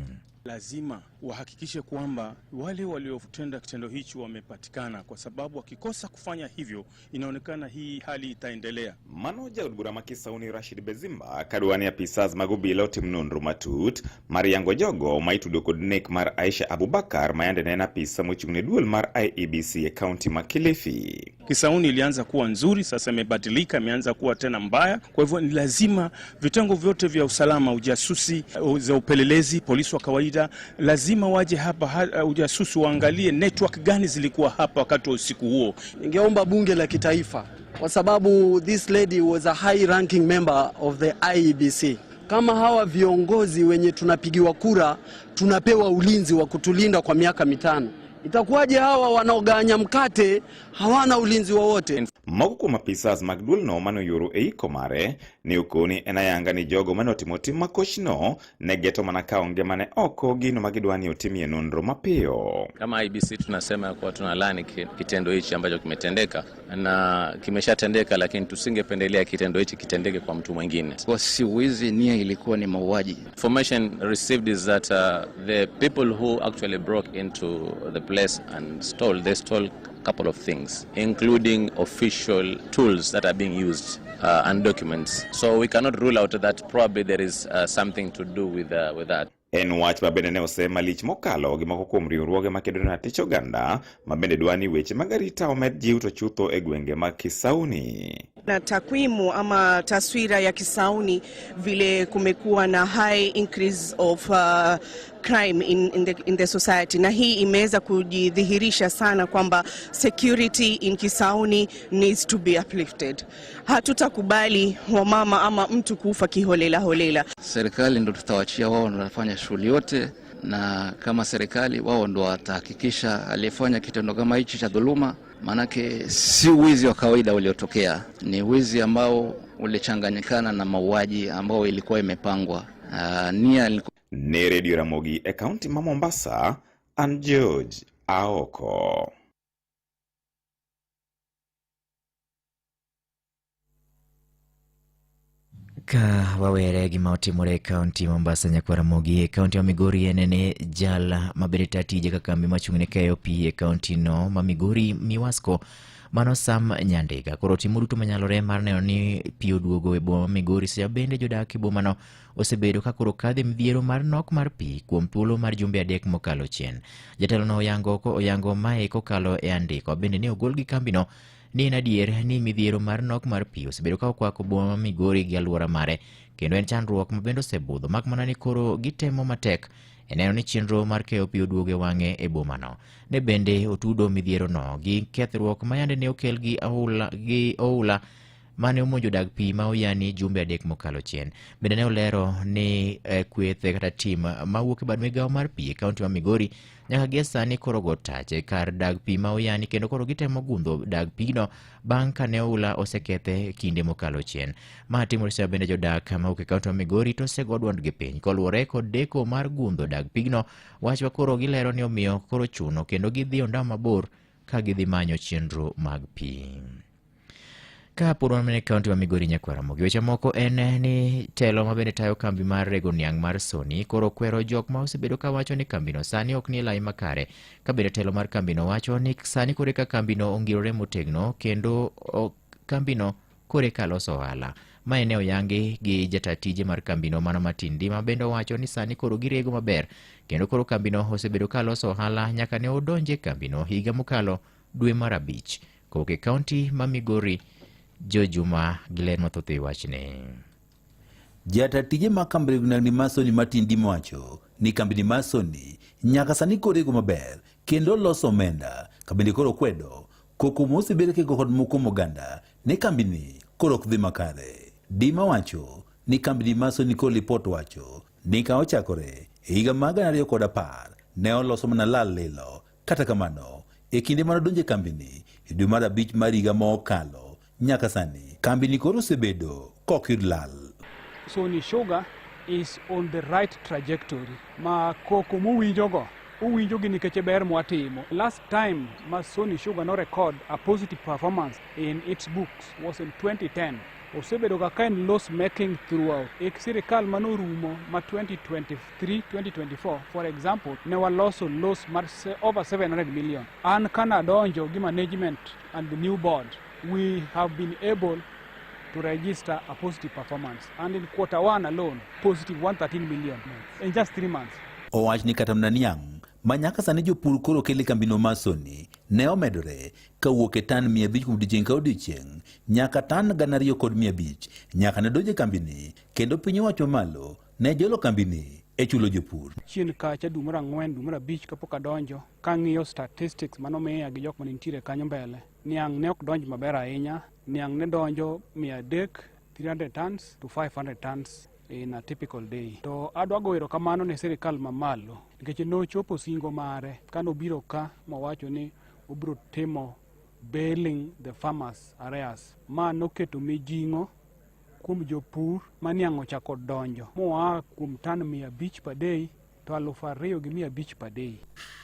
Lazima wahakikishe kwamba wale waliotenda kitendo hichi wamepatikana, kwa sababu wakikosa kufanya hivyo inaonekana hii hali itaendelea. Manoja udbura makisauni Rashid Bezimba kadwani apisas magobilo tim nonro matut Mariango jogo maitudo kod nek mar Aisha Abubakar mayande nena apisa mochung'ne duol mar IEBC e kaunti ma Kilifi. Kisauni ilianza kuwa nzuri, sasa imebadilika, imeanza kuwa tena mbaya. Kwa hivyo ni lazima vitengo vyote vya usalama, ujasusi, za upelelezi, polisi wa kawaida lazima waje hapa ujasusi waangalie network gani zilikuwa hapa wakati wa usiku huo. Ningeomba bunge la kitaifa, kwa sababu this lady was a high ranking member of the IEBC. Kama hawa viongozi wenye tunapigiwa kura tunapewa ulinzi wa kutulinda kwa miaka 5, itakuwaje hawa wanaoganya mkate hawana ulinzi wowote? Moko kuom apisas mag duol no mano yoro e iko mare ni ukoni enayanga ni jogo mane otimo tim makochno ne geto mana kaonge mane oko gino magidwani otimie nonro mapiyo. Kama IEBC tunasema kwa tunalani kitendo hichi ambacho kimetendeka na kimeshatendeka, lakini tusingependelea kitendo hichi kitendeke kwa mtu mwingine. Kwa si wizi, nia ilikuwa ni mauaji. Information received is that the people who actually broke into the place and stole a couple of things, including official tools that are being used and documents. So we cannot rule out that probably there is something to do with that. En wach mabende ne osema lich mokalo gi moko kuom riwruoge makedo na tich oganda mabende dwani weche magarita omed jiw to chutho e gwenge mag Kisauni. Na takwimu ama taswira ya Kisauni vile kumekuwa na high increase of crime in the society, na hii imeweza kujidhihirisha sana kwamba security in Kisauni needs to be uplifted. Hatutakubali wamama ama mtu kufa kiholela. Serikali ndo tutawachia wao wanafanya shughuli yote, na kama serikali wao ndo watahakikisha aliyefanya kitendo kama hichi cha dhuluma, manake si wizi wa kawaida uliotokea, ni wizi ambao ulichanganyikana na mauaji ambao ilikuwa imepangwa. Ne Radio Ramogi e kaunti ma Mombasa, an George Aoko. Ka wawere gima otimore kaunti Mombasa nyakwara Mogi e kaunti wa Migori enene jal mabere tije ka kambi machung'ne KOP e kaunti no ma Migori Miwasko mano Sam Nyandega koro timo duto manyalore mar neno ni pi oduogo e boma Migori. Sia bende jodak e boma no osebedo ka koro kadhe midhiero mar nok mar pi kuom thuolo mar jumbe 3 mokalo chien. Jatelo no oyango mae kokalo e andiko bende ne ogol gi kambi no ni en adier ni midhiero mar nok mar pi osebedo ka okwako boma Migori gi alwora mare, kendo en chandruok ma bende osebudho mak mana ni koro gitemo matek eneno ni chenro mar KOP oduoge wang'e e boma no. Ne bende otudo midhiero no gi kethruok mayande ne okel gi oula mane omonjo dag pi ma oyani jumbe 3 mokalo chien. Bende ne olero ni kwethe kata tim mawuok e bad migawo mar pi e kaunti ma Migori nyaka gi sani koro go tache kar dag pi ma oyani, kendo koro gitemo gundho dag pi no bang' ka ne oula osekethe kinde mokalo chien. Ma timore sa bende jodak mawuok e kaunti ma Migori to osego duondgi piny koluwore kod deko mar gundho dag pigno, wach ma koro gilero ni omiyo koro chuno kendo gidhi ondamo mabor ka gidhi manyo chenro mag pi. Ka pod wan kaunti ma Migori Nyakwaramogi, weche moko en ni telo ma bende tayo kambi mar rego niang' mar Sony koro kwero jok ma osebedo ka wacho ni kambino sani ok ni lai makare. Ka bende telo mar kambino wacho ni sani kore ka kambino ongirore motegno kendo kambino kore ka loso ohala. Mae ne oyangi gi jatatije mar kambino Mano Matindi ma bende wacho ni sani koro girego maber kendo koro kambino osebedo ka loso ohala nyaka ne odonje kambino higa mokalo dwe mar 5. Koke kaunti ma Migori, Jojuma Gilen mathoth e wachne. Jatatije ma kambi ni Masoni Matindi mowacho ni kambini Masoni nyaka sani korego maber kendo loso omenda. Kambini koro kwedo koko mosebedo kego kod moko moganda ne kambini koro ok dhi makare. Dima wacho ni kambini Masoni koro lipot wacho ni ka ochakore e higa mag 2010 ne oloso mana lal lilo. Kata kamano e kinde manodonje kambini e dwe mar 5 mar higa mokalo nyaka sani kambini koro osebedo kokid lal. Sony Sugar is on the right trajectory. Ma koko muwinjogo uwinjogi nikech ber mwatimo. Last time ma Sony Sugar no record a positive performance in its books was in 2010. Osebedo ka kain loss making throughout. Sirikal manorumo ma 2023-2024 for example ne waloso loss mar over 700 million. An kana donjo gi management and the new board, we have been able to register a positive performance, and in Q1 alone positive 113 million in just 3 months. Owach ni kata mnaniang' ma nyaka sani jopur koro kele kambino Masoni ne omedore kawuok e tan 500 kuom odiechieng' ka odiechieng' nyaka tan 2,500 nyaka ne donje kambini kendo piny owacho malo ne jolo kambini e chulo jopur. Chien kacha dwe mar 4 dwe mar 5 kapok adonjo kang'iyo statistics manomiya gi jok manitiere kanyo mbele, niang' ne ok donj maber ahinya. Niang' ne donjo 300 tons to 500 tons in a typical day. To adwa goyo erokamano ne sirikal mamalo nikech nochopo singo mare kanobiro ka mowacho ni obiro timo bailing the farmers areas. Ma noketo mijing'o kuom jopur ma niang' ochako donjo moa kuom tan 500 per day to 2,500 per day.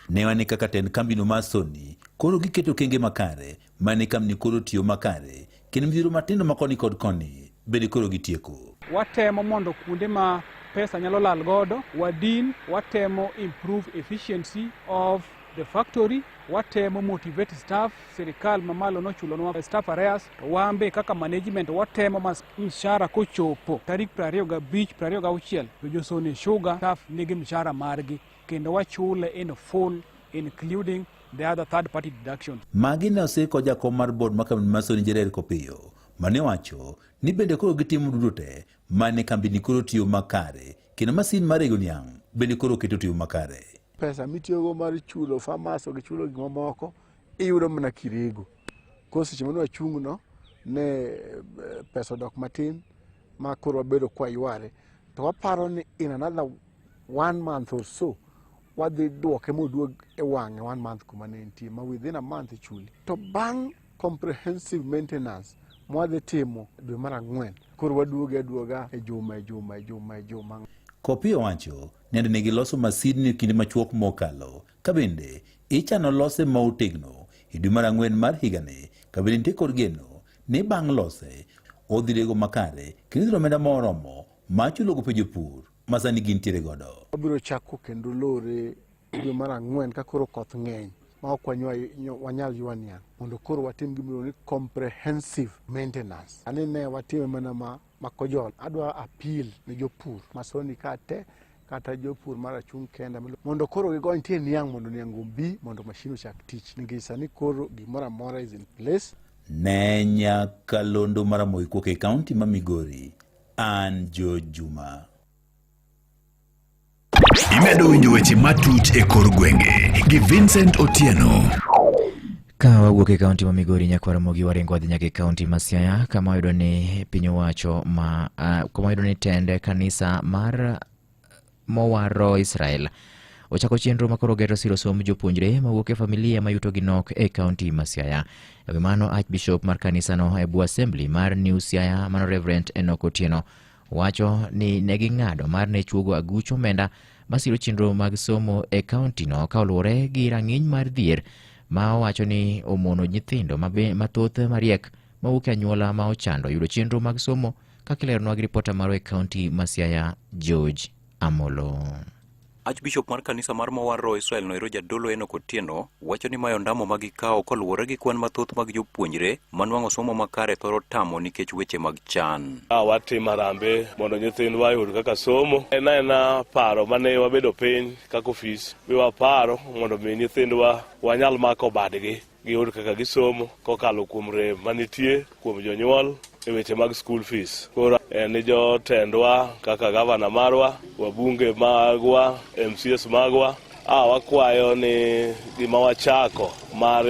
Ne wane kaka ten kambino Masoni koro giketo kenge makare mane kambini koro tiyo makare kendo midhiro matindo makoni kod koni bende koro gitieko. Watemo mondo kuonde ma pesa nyalo lal godo wadin, watemo improve efficiency of the factory, watemo motivate staff. Sirikal mamalo nochulonwa staff areas, to wambe kaka management watemo mshahara kochopo tarik 25-26 to jo Sony Sugar staff nigi mshahara margi kendo wachule in full including the other third party deductions. Magi ne oseko jakom mar board ma kambini Masoni Jerel Kopiyo mane wacho ni bende koro gitimo dudote mane kambini koro tiyo makare kendo masin mar rego niang' bende koro keto tiyo makare. Pesa mitiyogo mar chulo farmers gi chulo gik mamoko iyudo mana kirego. Koseche mane wachung'no ne pesa odok matin ma koro wabedo kwa yware, to waparo ni in another 1 month or so wadhi duoke moduog e wang'e 1 month kuma ne nitie ma within a month chuli. To bang' comprehensive maintenance mwadhi timo dwe mar 4 koro waduoga e juma. Kopiyo wacho nende negi loso masin kinde machuok mokalo ka bende ichano lose ma otegno e dwe mar 4 mar higani ka bende nitie kod geno ni bang' lose odhirego makare kendo dhiro omenda moromo ma chulo gope jopur ma sani gintiere godo. Wabiro chako kendo lore dwe mar 4 ka koro koth ng'eny ma ok wanyal ywa niang' mondo koro watim gimiro ni comprehensive maintenance. Ani ne watime mana makojol. Adwa appeal ne jopur Masoni kata jopur mar achung' kenda mondo koro gigony tie niang' mondo niang' obi mondo mashin ochak tich nikech sani koro gimoro amora is in place. Ne Nyakalondo Maramogi kuok e kaunti ma Migori, an Jojuma. Imedo winjo weche matut e kor gwenge gi Vincent Otieno. Ka wawuok e kaunti ma Migori Nyakwaramogi waringo wadhi nyaka e kaunti ma Siaya kama wayudo ni piny owacho kama wayudo ni tend kanisa mar mowaro Israel ochako chenro ma koro geto siro somb jopuonjre mawuok e familia mayuto gi nok e kaunti ma Siaya. Ewi mano Archbishop mar kanisa no e bwo assembly mar New Siaya mano Reverend Enoch Otieno wacho ni negi ng'ado mar ne chuogo aguch omenda masiro chenro mag somo e kaunti no ka oluwore gi rang'iny mar dhier ma wacho ni omono nyithindo mathoth mariek mawuok e anyuola ma ochando yudo chenro mag somo, kaka ileronwa gi ripota marwa e kaunti ma Siaya, George Amolo. Archbishop mar kanisa mar Mawaro Israel Noiro Jadolo Enoch Otieno wacho ni mayo ndamo magikawo koluwore gi kwan mathoth mag jopuonjre manwang'o somo makare thoro tamo nikech weche mag chan. Watimo arambe mondo nyithindwa yud kaka somo. En paro mane wabedo piny kaka ofis. Waparo mondo mi nyithindwa wanyal mako badgi giyud kaka gisomo kokalo kuom rem manitie kuom jonyuol e weche mag school fees. Koro en jotendwa kaka gavana marwa, wabunge magwa, MCS magwa, wakwayo ni gima wachako mar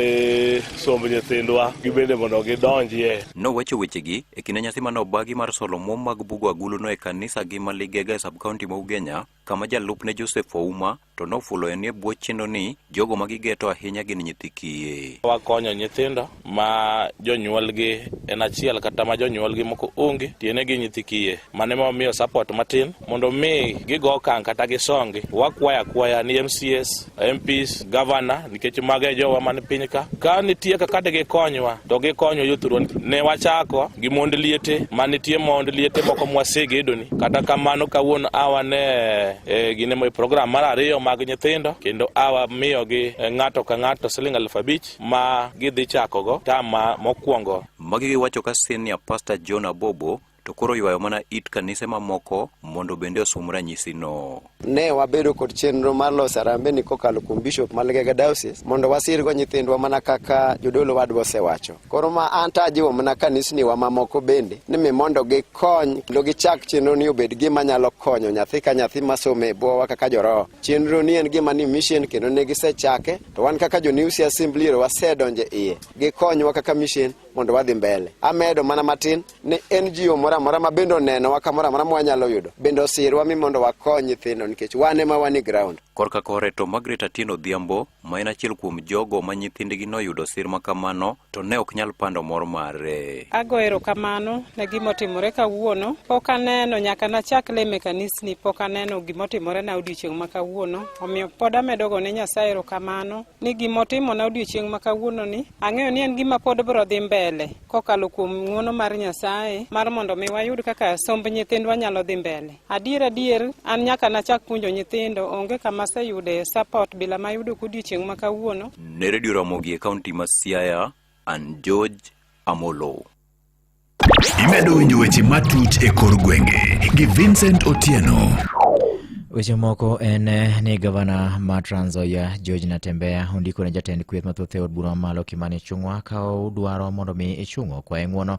somb nyithindwa gibende mondo gidonjie. Nowacho wechegi e kinde nyasi manobagi mar solo muom mag bugo aguluno e kanisa gi Maligega e sub-county ma Ugenya, kama jalupne Joseph Ouma to nofulo e bwo chenro ni jogo magigeto ahinya gin nyithi kiye. Wakonyo nyithindo ma jonyuolgi en achiel kata ma jonyuolgi moko onge, tiene gi nyithi kiye. Mane momiyo support matin mondo mi gigo okang' kata gisongi. Wakwaya ni MCS, MPs, governor nikech mage jowa man piny ka nitie kaka de gikonywa to gikonyo yuthruo. Ne wachako gi mond liete manitie mond liete moko mwasegedoni, kata kamano kawuono awane gine mo program mar ariyo mag nyithindo kendo miyogi ng'ato ka ng'ato Sh5,000 ma gidhi chakogo tama mokwongo. Magi giwacho ka senior pastor John Abobo to koro ywayo mana it kanise mamoko mondo bende osum ranyisi no. Ne wabedo kod chenro mar loso arambe ni kokalo kuom Bishop Maligega Diocese mondo wasirgo nyithindwa mana kaka jodolo wadwa osewacho. Koro ma antajiwo mana kanisni wa mamoko bende ni mondo gikony kendo gichak chenro ni obed gima nyalo konyo nyathi ka nyathi masome bwowa kaka joroho. Chenro ni en gima ni mission kendo ne gisechake to wan kaka jo New Assembly wasedonje iye. Gikonywa kaka mission mondo wadhi mbele. Amedo mana matin ni NGO mora ma bendo neno wa kamora mora mwanyalo yudo bendo osirwa mi mondo wakony nyithindo nikech wane ma wani ground. Korka kore to Margaret Atieno Odhiambo ma en achiel kuom jogo ma nyithindgi noyudo sir makamano to ne ok nyal pando mor mare. Agoero kamano ne gimotimore kawuono. Pok aneno nyaka nachak leme kanisni, pok aneno gimotimore na odiochieng' ma kawuono. Omiyo pod amedogo ne Nyasaye erokamano ni gimotimo na odiochieng' ma kawuono ni ang'eyo ni en gima pod biro dhi mbele kokalo kuom ng'wono mar Nyasaye mar mondo mi wayud kaka somb nyithindwa nyalo dhi mbele. Adier an nyaka nachak puonjo nyithindo onge kama sayude support bila mayudo kodiochieng' ma kawuono. Ne Radio Ramogi e kaunti ma Siaya, an George Amolo. Imedo winjo weche matut e kor gwenge gi Vincent Otieno. Weche moko en ni gavana ma Trans Nzoia George Natembeya ondiko ne jatend kweth mathoth e od bura malo Kimani Ichung'wa ka odwaro mondo mi Ichung'wa kwaye ng'wono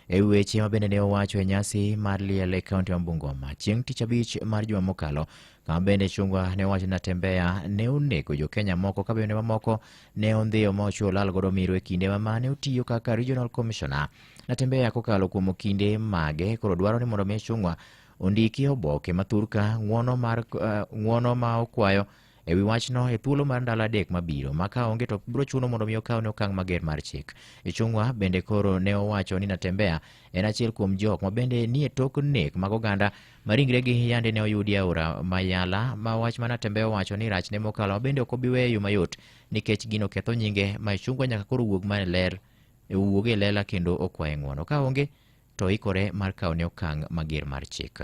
e weche ma bende ne owacho e nyasi mar liel e kaunti ma Bungoma chieng' tich abich mar juma mokalo, kama bende Ichung'wa ne owacho ni Natembeya ne onego jo Kenya moko ka bende mamoko ne ondhiyo ma ochuo lal godo miru e kinde ma ne otiyo kaka regional commissioner. Natembeya kokalo kuom kinde mage koro dwaro ni mondo mi Ichung'wa ondiki oboke mathurka ng'wono ma okwayo e wi wachno e thuolo mar ndalo 3 mabiro, ma ka onge to biro chuno mondo mi okaw ne okang' mager mar chik. Ichung'wa bende koro ne owacho ni Natembeya en achiel kuom jok ma bende nie tok nek mag oganda maringre gi yande ne oyudi aora Mayala, ma wach ma Natembeya owacho ni rachne mokalo bende ok obi weyo mayot nikech gino ketho nyinge ma Ichung'wa nyaka koro wuog e lela kendo okwaye ng'wono. Ka onge to ikore mar kawo ne okang' mager mar chik.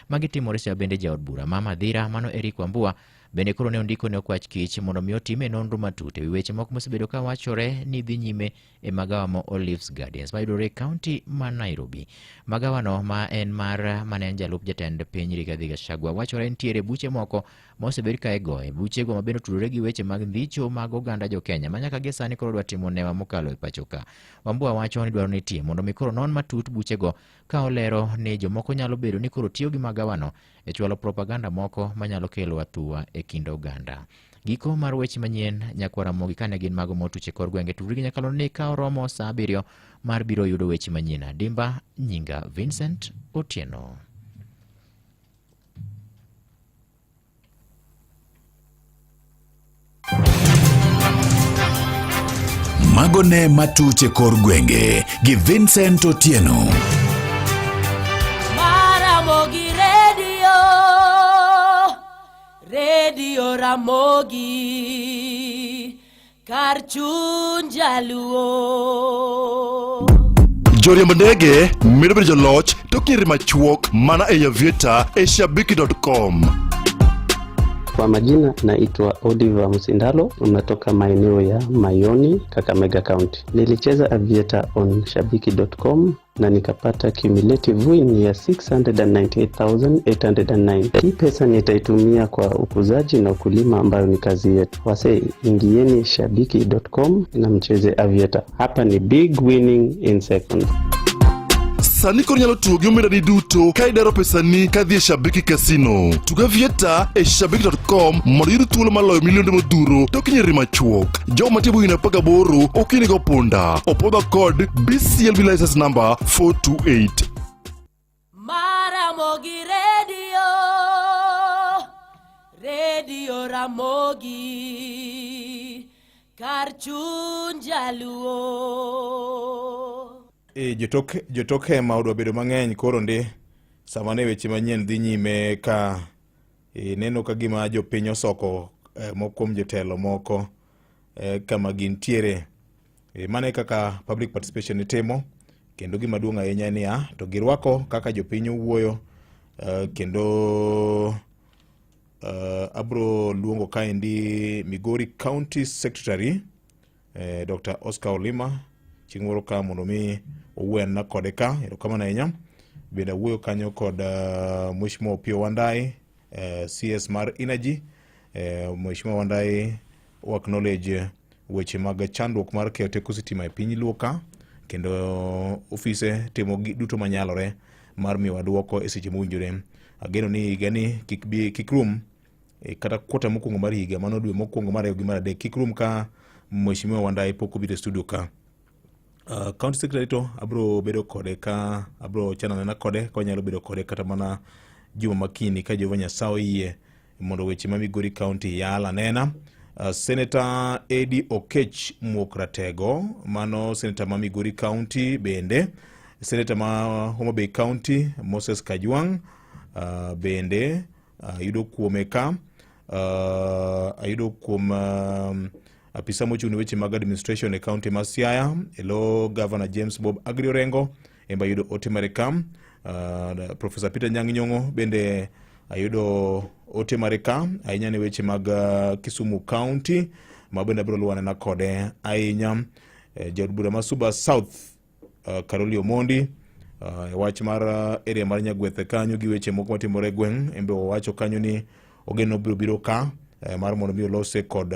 Magi timore sa bende jaod bura ma Madhira mano Eric Wambua bende koro ne ondiko ne okwach kich mondo mi otime nonro matut e wi weche moko mosebedo ka wachore ni dhi nyime e magawa mo Olives Gardens mayudore e kaunti ma Nairobi. Magawa no ma en mane en jalup jatend piny Rigathi Gachagua wachore nitiere buche moko mosebed ka igoye, buchego ma bende otudore gi weche mag ndhicho mag oganda jo Kenya ma nyaka gi sani koro dwa timo newa mokalo e pacho ka. Wambua wacho ni dwaro ni tie mondo mi koro non matut buchego, ka olero ni jomoko nyalo bedo ni koro tiyo gi magawa no e chwalo propaganda moko manyalo kelo athua e kind oganda. Giko mar weche manyien nyakwara mogi kane gin mago motuche kor gwenge tudri gi nyakalo ni ka oromo sa 7 mar biro yudo weche manyien. Dimba nyinga Vincent Otieno. Magone matuche kor gwenge gi Vincent Otieno. Ramogi Radio Ramogi kar chuny jaluo. Joriemb ndege medo bedo joloch tok nyiri machuok mana e Aviator e shabiki.com. Kwa majina naitwa Oliver Musindalo, natoka maeneo ya Mayoni, Kakamega County. Nilicheza Aviator on shabiki.com na nikapata cumulative win ya 698,809. Hii pesa nitaitumia kwa ukuzaji na ukulima ambayo ni kazi yetu. Wase, ingieni shabiki.com na mcheze Aviator. Hapa ni big winning in seconds. Sani koro nyalo tugo gi omenda duto ka idaro pesani kadhi e Shabiki Casino. Tugo Aviator e shabiki.com mondo yud thuolo maloyo milionde modhuro tok nyiri machuok. Jogo mantie bugina 18 okinigo punda. Opodha kod BCLB license number 428. Ramogi Radio Ramogi Karchun Jaluo. Jotok hema odwa bedo mang'eny koro ndi sama ne weche manyien dhi nyime ka neno ka gima jopiny osoko mokom jotelo moko kama gintiere. Mane kaka public participation itimo, kendo gima duong' ahinya ni to girwako kaka jopiny wuoyo, kendo abro luongo kaendi Migori County Secretary Dr. Oscar Olima chingoro ka mondo mi owuoyo na kode ka erokamano ahinya. Bende wuoyo kanyo kod Mheshimiwa Opiyo Wandayi, CS mar Energy. Mheshimiwa Wandayi acknowledge weche mag chandruok mar keyo teko sitima e piny Luo ka, kendo ofise timo duto manyalore mar miyo duoko e seche mowinjore. Ageno ni higani kik rum kata kwota mokwongo mar higa, mano dwe mokwongo mar ariyo gi mar adek, kik rum ka Mheshimiwa Wandayi pok obiro e studio ka. County Secretary to abro bedo kode ka, abro chana na kode ka nyalo bedo kode kata mana juma makini ka Jehova Nyasaye oyie mondo weche ma Migori County yala nena. Senator Eddie Okech Muokratego, mano Senator ma Migori County bende. Senator ma Homa Bay County Moses Kajwang bende ayudo kuome ka. Ayudo kuom apisa mochung'ne weche mag administration e county ma Siaya, elo Governor James Bob Agri Orengo emba ayudo ote mare ka. Professor Peter Nyang' Nyong'o bende ayudo ote mare ka ahinya ne weche mag Kisumu County ma bende abiro luwane na kode ahinya. Jaod bura ma Suba South Karoli Omondi wach mar area mar Nyagwethe kanyo gi weche moko matimore gweng' embe wacho kanyo ni ogeno biro ka mar mondo mi olose kod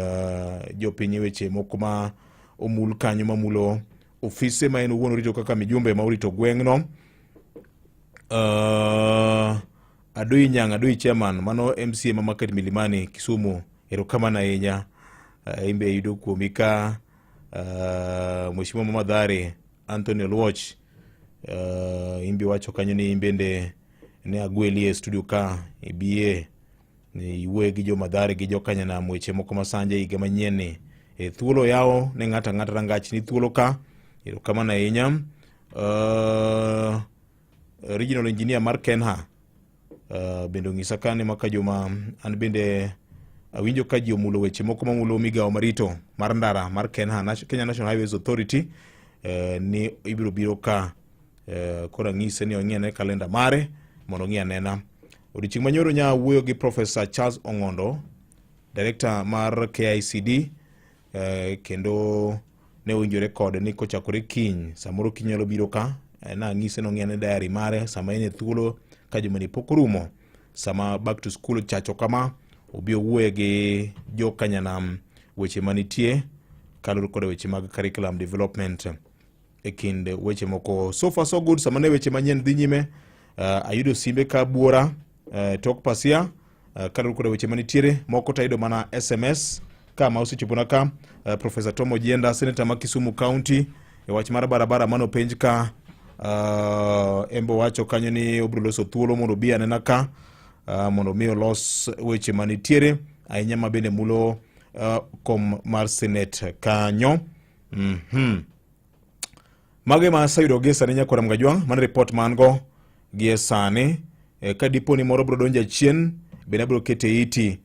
jopiny weche moko ma omul kanyo mamulo ofise ma en owuon rito kaka mijumbe ma orito gweng'no. Adoi Nyang', Adoi Chairman, mano MCA ma Market Milimani Kisumu, erokamano ahinya. Imbe yudo kuomi ka Mheshimiwa Mamadhare Anthony Olwoch, imbe wacho kanyo ni imbende ne agweli e studio ka ibie ni iwe gi jo Madhare gi jo Kanyana mweche moko masanja higa manyien ni thuolo yao ne ng'ata rangach ni thuolo ka, erokamano ahinya. Regional Engineer mar Kenha bende ng'isa kane maka joma an bende awinjo ka ji omulo weche moko mamulo migawo marito mar ndara mar Kenha, Kenya National Highways Authority, ni ibiro biro ka kora ng'ise ni ong'iane kalenda mare mondo ng'i anena. Odiochieng' manyoro nya wuoyo gi Professor Charles Ong'ondo, Director mar KICD, kendo ne owinjore kode ni kochakore kiny samoro kiny nyalo biro ka na ng'ise no ng'iane diary mare sama ene thuolo ka joma ni pok orumo sama back to school chacho kama obi owuoye gi jo Kanyanam weche manitie kalur kod weche mag curriculum development e kind weche moko. So far so good. Sama ne weche manyien dhi nyime, ayudo simbe ka buora tok pasia kalur kod weche manitiere moko taido mana SMS kama usichipona ka. Professor Tom Ojienda, Senator ma Kisumu County, e wach mar barabara mano penj ka embo wacho kanyo ni obro loso thuolo mondo bi anena ka mondo mi olos weche manitiere ahinya ma bende mulo kom mar Senate kanyo. Mage ma sayudo gi sani nyakora Mgajwang', man report man go gi sani ka dipo ni moro bro donja chien bende bro kete iti.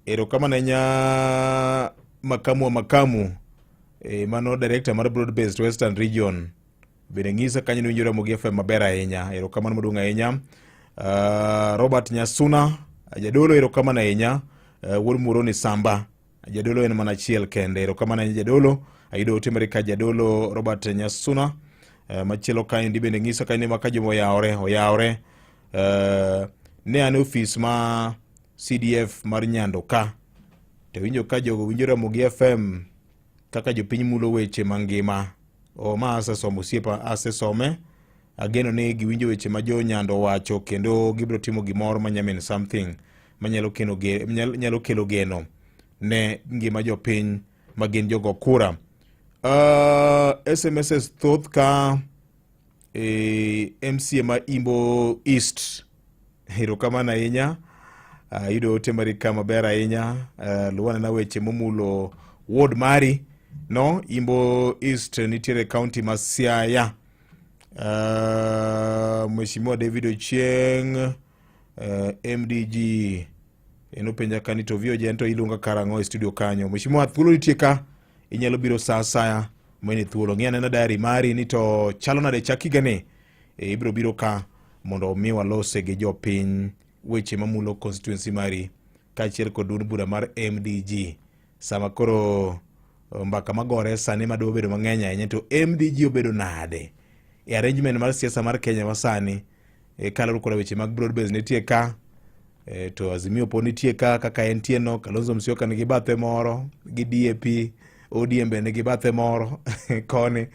Erokamano nya makamu mano Director mar Broad Based Western Region bende ng'isa kanyo ni winjo Ramogi FM maber ahinya. Erokamano maduong' ahinya. Robert Nyasuna, jadolo, erokamano ahinya. Wuod Muroni Samba, jadolo en mana achiel kende. Erokamano ahinya jadolo. Ayudo ote mari ka jadolo Robert Nyasuna. Machielo kaendi bende ng'isa kaendi ma ka joma oyawre. Ne an ofis ma CDF mar Nyando ka. To winjo ka jogo winjo Ramogi FM kaka jopiny mulo weche mangima. Ma asesomo siepa asesome. Ageno ni giwinjo weche ma jo Nyando wacho kendo gibiro timo gimoro manyamin something manyalo kelo geno ne ngima jopiny magin jogo kura. SMSs thoth ka MCA ma Imbo East. Erokamano ahinya. Yudo ote mari ka maber ahinya. Luwana na weche momulo ward mari. No, Imbo East nitiere county ma Siaya. Mheshimiwa David Ochieng, MDG enopenja kanito vio jento ilunga karang'o e studio kanyo. Mheshimiwa thuolo nitie ka, inyalo biro saa asaya mwene thuolo. Ng'ia nena diary mari ni to chalo nade chak higani. Ibiro biro ka mondo omi walose gi jopiny weche mamulo constituency mari kaachiel kod duond bura mar MDG. Sama koro mbaka magore sani madogo bedo mang'eny ahinya, to MDG obedo nade e arrangement mar siasa mar Kenya masani. Kaloro koda weche mag broadbase nitie ka, to Azimio po nitie ka kaka entie no. Kalonzo Musyoka nigi bathe moro gi DAP, ODM bende nigi bathe moro koni.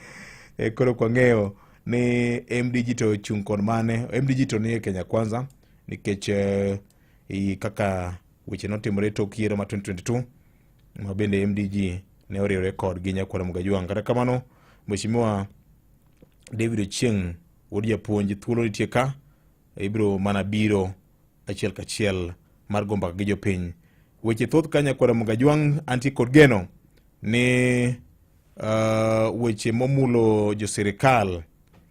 Koro kwa ng'eyo ni MDG to chung' kod mane. MDG to nie Kenya Kwanza nikech kaka weche notimore tok yiero ma 2022 ma bende MDG ne oriwore kod gi Nyakwar Mugajwang'. Kata kamano, Mheshimiwa David Ochieng' wuod japuonj thuolo nitie ka. Ibiro mana biro achiel kachiel mar gomba gi jopiny. Weche thoth ka Nyakwar Mugajwang' anti kod geno ni weche momulo jo sirikal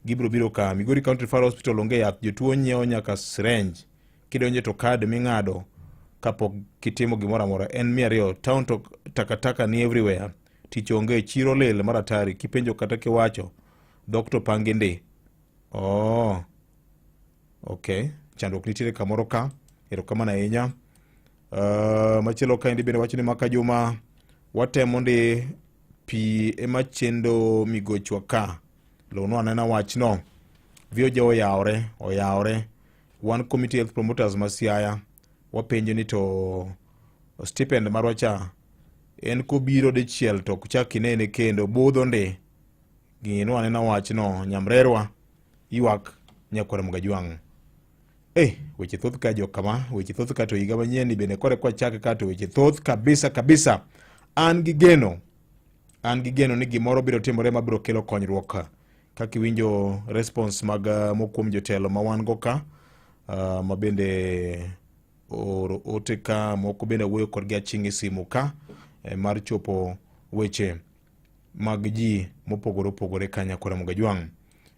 gibiro biro ka. Migori County Referral Hospital onge yath, jotuo nyiewo nyaka syringe. Kidonje to kad ming'ado kapok kitimo gimoro amora en 200. Town to takataka ni everywhere. Tich onge, chiro lel maratari. Kipenjo kata kiwacho Dr. Pangende. Okay. Chandruok nitiere kamoro ka. Erokamano ahinya. Machielo kaendi bende wacho ni maka juma watemo ndi pi ema chendo migochwa ka. Lono anena wach no. Vioja oyawre. One Committee Health Promoters ma Siaya wapenjo ni to stipend marwacha en kobiro dichiel to kuchak inene kendo budho ndi. Gino anena wach no nyamrerwa iwak Nyakwar Mugajwang'. Weche thoth ka jokama, weche thoth ka to higa manyien bende kore kwa chake ka to weche thoth kabisa. An gi geno ni gimoro biro timore mabiro kelo konyruok kaka iwinjo response mag mokuom jotelo ma wan go ka. Ma bende ote ka moko bende wuoyo kod gi aching' simu ka mar chopo weche mag ji mopogore ka Nyakwar Mugajwang'.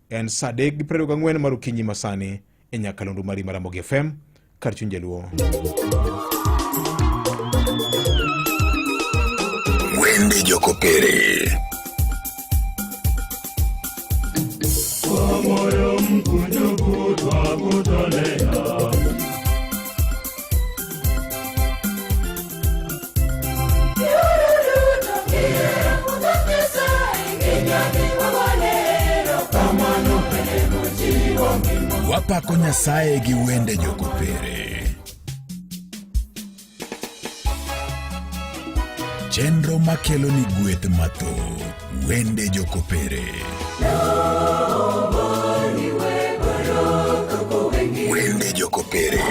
En saa 3:24 mar okinyi masani e nyakalondo mari mar Ramogi FM kar chuny jaluo. Wende Jokopere. Moyo mkunjo kutwa kutolea. Wapako Nyasaye gi wende Jokopere. Chenro makelo ni gweth mathoth. Wende Jokopere. Wende Jokopere.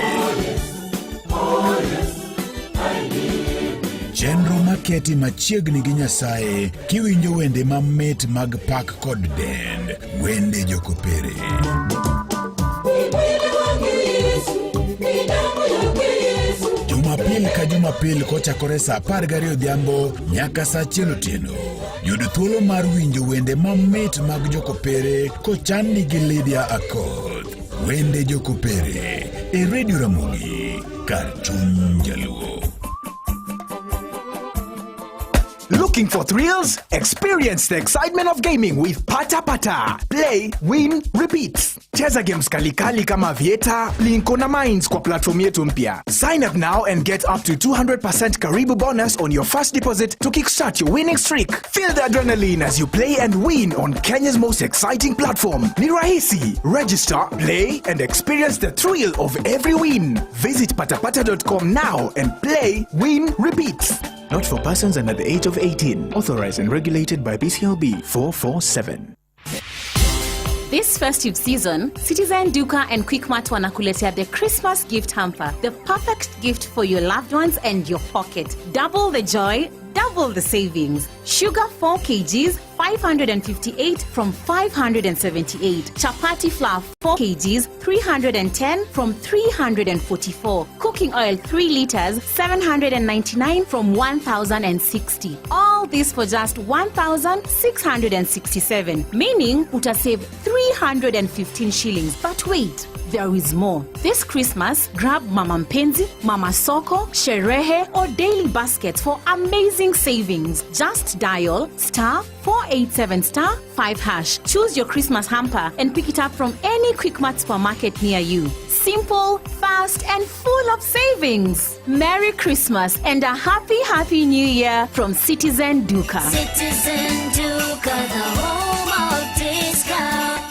Chenro maketi machiegni gi Nyasaye kiwinjo wende mamit mag pak kod dend. Wende Jokopere. Jumapil ka Jumapil kochakore saa 12 odhiambo nyaka saa 1 otieno. Yud thuolo mar winjo wende mamit mag Jokopere kochanni gi Lydia Akoth. Wende Jokopere e Radio Ramogi kar chuny jaluo. Looking for thrills? Experience the excitement of gaming with Pata Pata. Play, win, repeat. Cheza games kali kama Vieta, Linko na Mines kwa platform yetu mpya. Sign up now and get up to 200% Karibu bonus on your first deposit to kickstart your winning streak. Feel the adrenaline as you play and win on Kenya's most exciting platform. Ni rahisi. Register, play, and experience the thrill of every win. Visit patapata.com now and play, win, repeat. Not for persons under the age of 18. Authorized and regulated by BCLB 447. This festive season, Citizen Duka and Quickmart wanakuletea the Christmas gift hamper, the perfect gift for your loved ones and your pocket. Double the joy, double the savings. Sugar 4 kgs, 558 from 578. Chapati flour 4 kgs, 310 from 344. Cooking oil 3 liters, 799 from 1060. All this for just 1667, meaning utasave 315 shillings. But wait, there is more. This Christmas, grab Mama Mpenzi, Mama Soko, Sherehe, or daily baskets for amazing savings. Just dial *487*5#. Choose your Christmas hamper and pick it up from any Quickmart supermarket near you. Simple, fast, and full of savings. Merry Christmas and a happy New Year from Citizen Duka. Citizen Duka, the home of discount.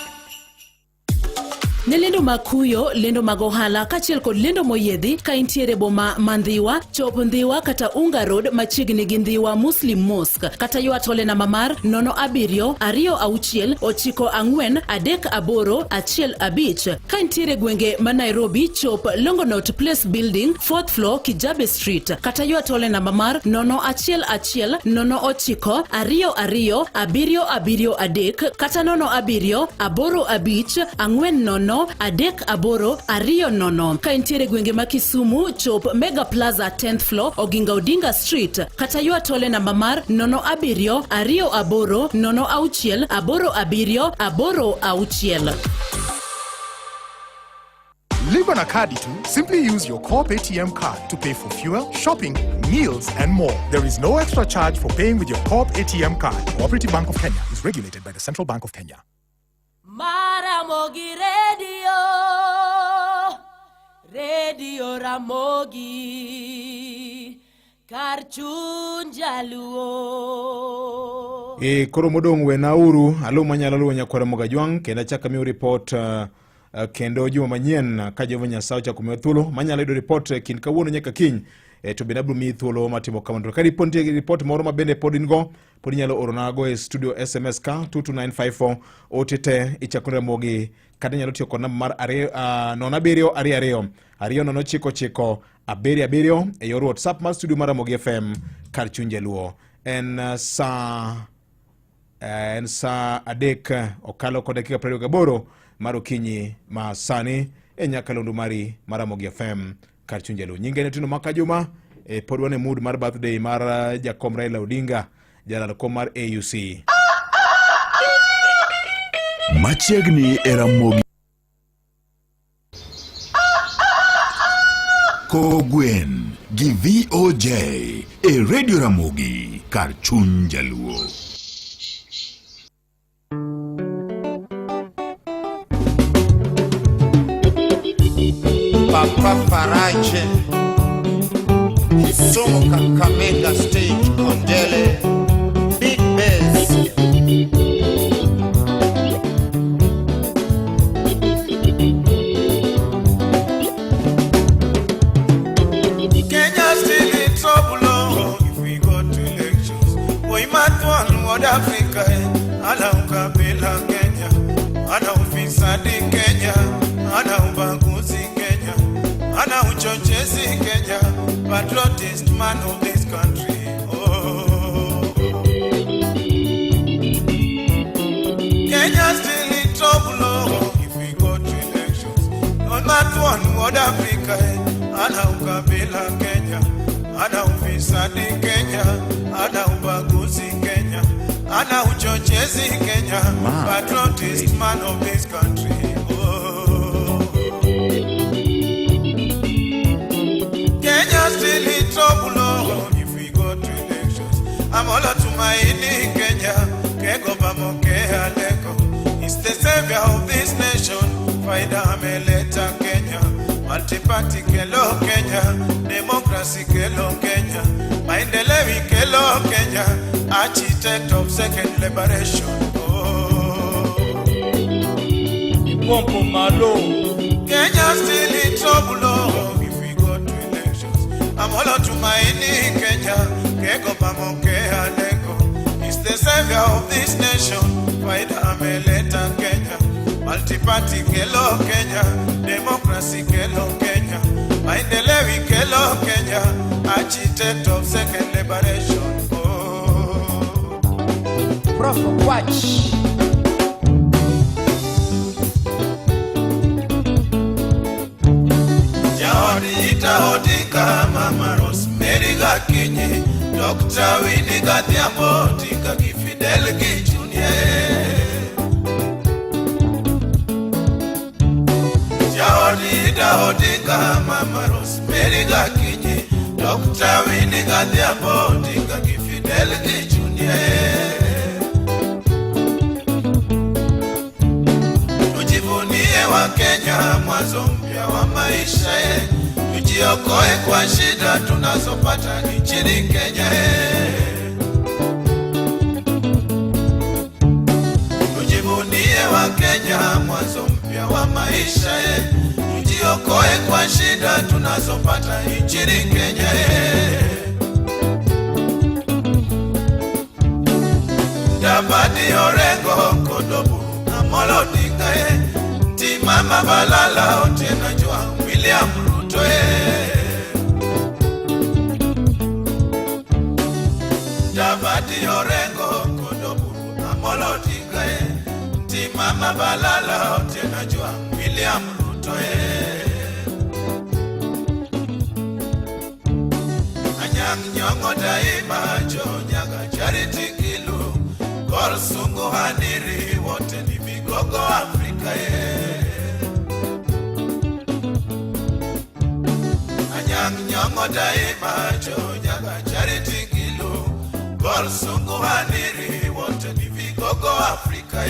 Ne lendo makuyo, lendo magohala, kachiel kod lendo moyedhi, ka intiere boma mandhiwa, chop ndhiwa kata Unga Road machiegni gi ndhiwa Muslim Mosque, kata ywat ole namba mar 07026943815, ka intiere gwenge ma Nairobi, chop Longonot Place Building, 4th floor, Kijabe Street, kata ywat ole namba mar 01109227273, kata 0788540 Adek Aboro Ario Nono. Ka intiere gwenge ma Kisumu, chop Mega Plaza 10th floor, Oginga Odinga Street, kata ywat ole namba mar 0728080 Live on a Carditu, simply use your Coop ATM card to pay for fuel, shopping, meals, and more. There is no extra charge for paying with your Coop ATM card. Cooperative Bank of Kenya is regulated by the Central Bank of Kenya. Maramogi Radio Ramogi, Karchun Jaluo. Koro modong we nauru, alo manyalo luwa nyakwara Mogajwang, kenda chaka miu report kendo juma manyien ka Jehova Nyasaye ochako miwa thuolo manyalo yudo report kin kawuono nyaka kiny. To benabro mi thuolo matimo kamano. Ka report moro mabende pod ingo, pod inyalo oronago e studio SMS ka 22954 otete ichakore mogi kata nyalo tiyo kod namba mar 09222 e yor WhatsApp mar studio mar Ramogi FM kar chuny jaluo. En sa adek okalo kod dakika 28 mar okinyi ma sani e nyakalondo mari mar Ramogi FM kar chuny jaluo. Nyinge ne Tino Maka Juma pod wane mood mar birthday mar Jakom Raila Odinga, jalalo kom mar AUC. Machiegni e Ramogi Kogwen gi VOJ e Radio Ramogi kar chuny jaluo. Papa Farache Kisumu Kakamega Stage Kondele Big Bass Kenya still in trouble if we go to elections. We might want what Africa ana ukabila Kenya ana ufisadi Kenya ana ubaguzi Kenya ana uchochezi Kenya, patriotist man of this country. Oh, Kenya still in trouble if we go to elections. On that one, what Africa ana ukabila Kenya ana ufisadi Kenya ana ubaguzi Kenya ana uchochezi Kenya, patriotist man of this country. Kenya still in trouble if we go to elections. I'm all out to tumaini Kenya, kego pamokea leko. He's the savior of this nation, faida ameleta Kenya. Multi-party kelo Kenya, democracy kelo Kenya, maendeleo kelo Kenya, architect of second liberation. Pompo malo. Kenya still in trouble if we go to elections. Amolo tumaini Kenya, kego pamokea leko. He's the savior of this nation, faida ameleta Kenya. Multi-party kelo Kenya, democracy kelo Kenya, maendeleo kelo Kenya, architect of second liberation. Prof, watch. Ita Odinga, Mama Rosemary Gakinyi, Dr. Winnie Gathiambo, Tika Fidel Jr. Ita Odinga, Mama Rosemary Gakinyi, Dr. Winnie Gathiambo, Tika Fidel Jr. Tujivunie wa Kenya, mwanzo mpya wa maisha yetu. Tujiokoe kwa shida tunazopata nchini Kenya. Tujivunie wa Kenya, mwanzo mpya wa maisha yetu. Tujiokoe kwa shida tunazopata nchini Kenya. Dabadi Orengo Kodobu Amolo Odinga, Timama Balala Otieno Jua William Dabadi Orengo Kodobu Amolo Odinga, Timama Balala Otieno Jua William Ruto. Anyang' Nyong'o daima Jonyaga Charity Kilu, Kor Sungu Haniri, wote ni vigogo Afrika. Anyang' Nyong'o daima Jonyaga Charity Kilu, Kor Sungu Haniri, wote ni vigogo Afrika.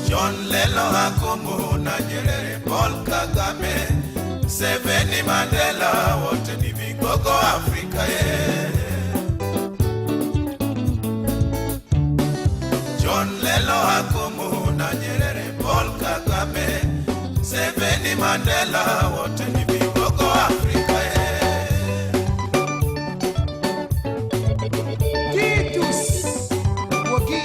John Lelo Akumu na Nyerere, Paul Kagame, Museveni Mandela, wote ni vigogo Afrika. John Lelo Akumu na Nyerere, Paul Kagame, Museveni Mandela, wote ni vigogo Afrika. Titus Wogi.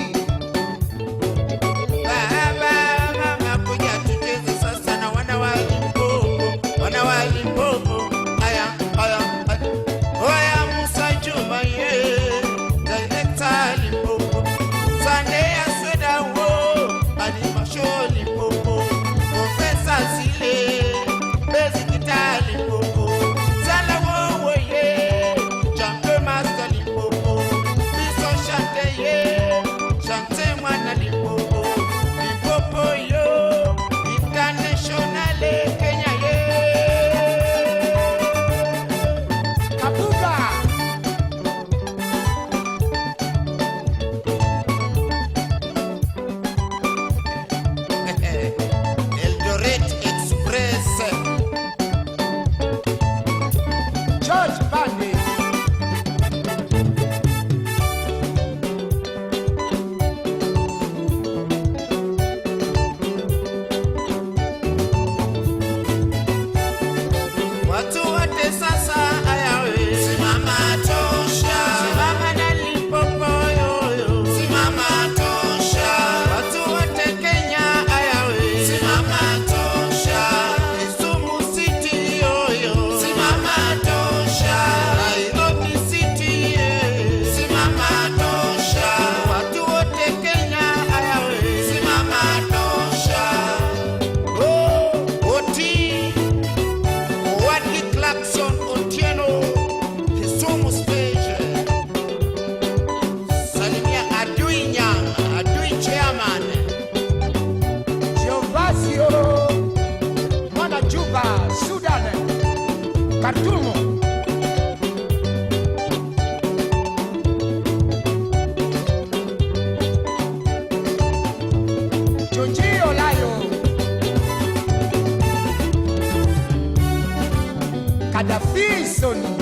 Kadafisoni.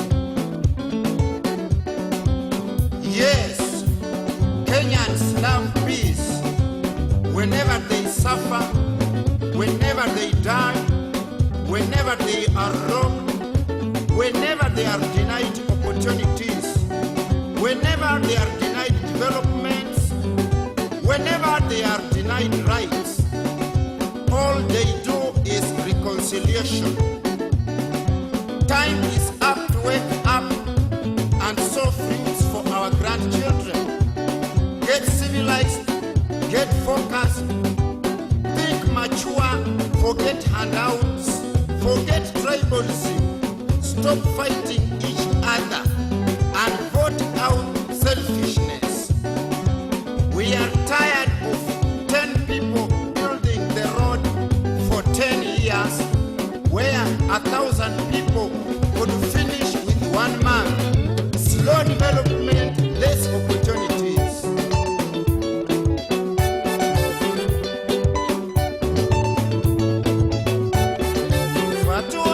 Yes, Kenyans love peace. Whenever they suffer, whenever they die, whenever they are robbed, whenever they are denied opportunities, whenever they are denied developments, whenever they are denied rights, all they do is reconciliation. Time is up to wake up and sow fruits for our grandchildren. Get civilized, get focused, think mature, forget handouts, forget tribalism, stop fighting each other, and vote out selfishness. We are tired of 10 people building the road for 10 years, where 1,000 people could finish with one man. Slow development, less opportunities. Fatu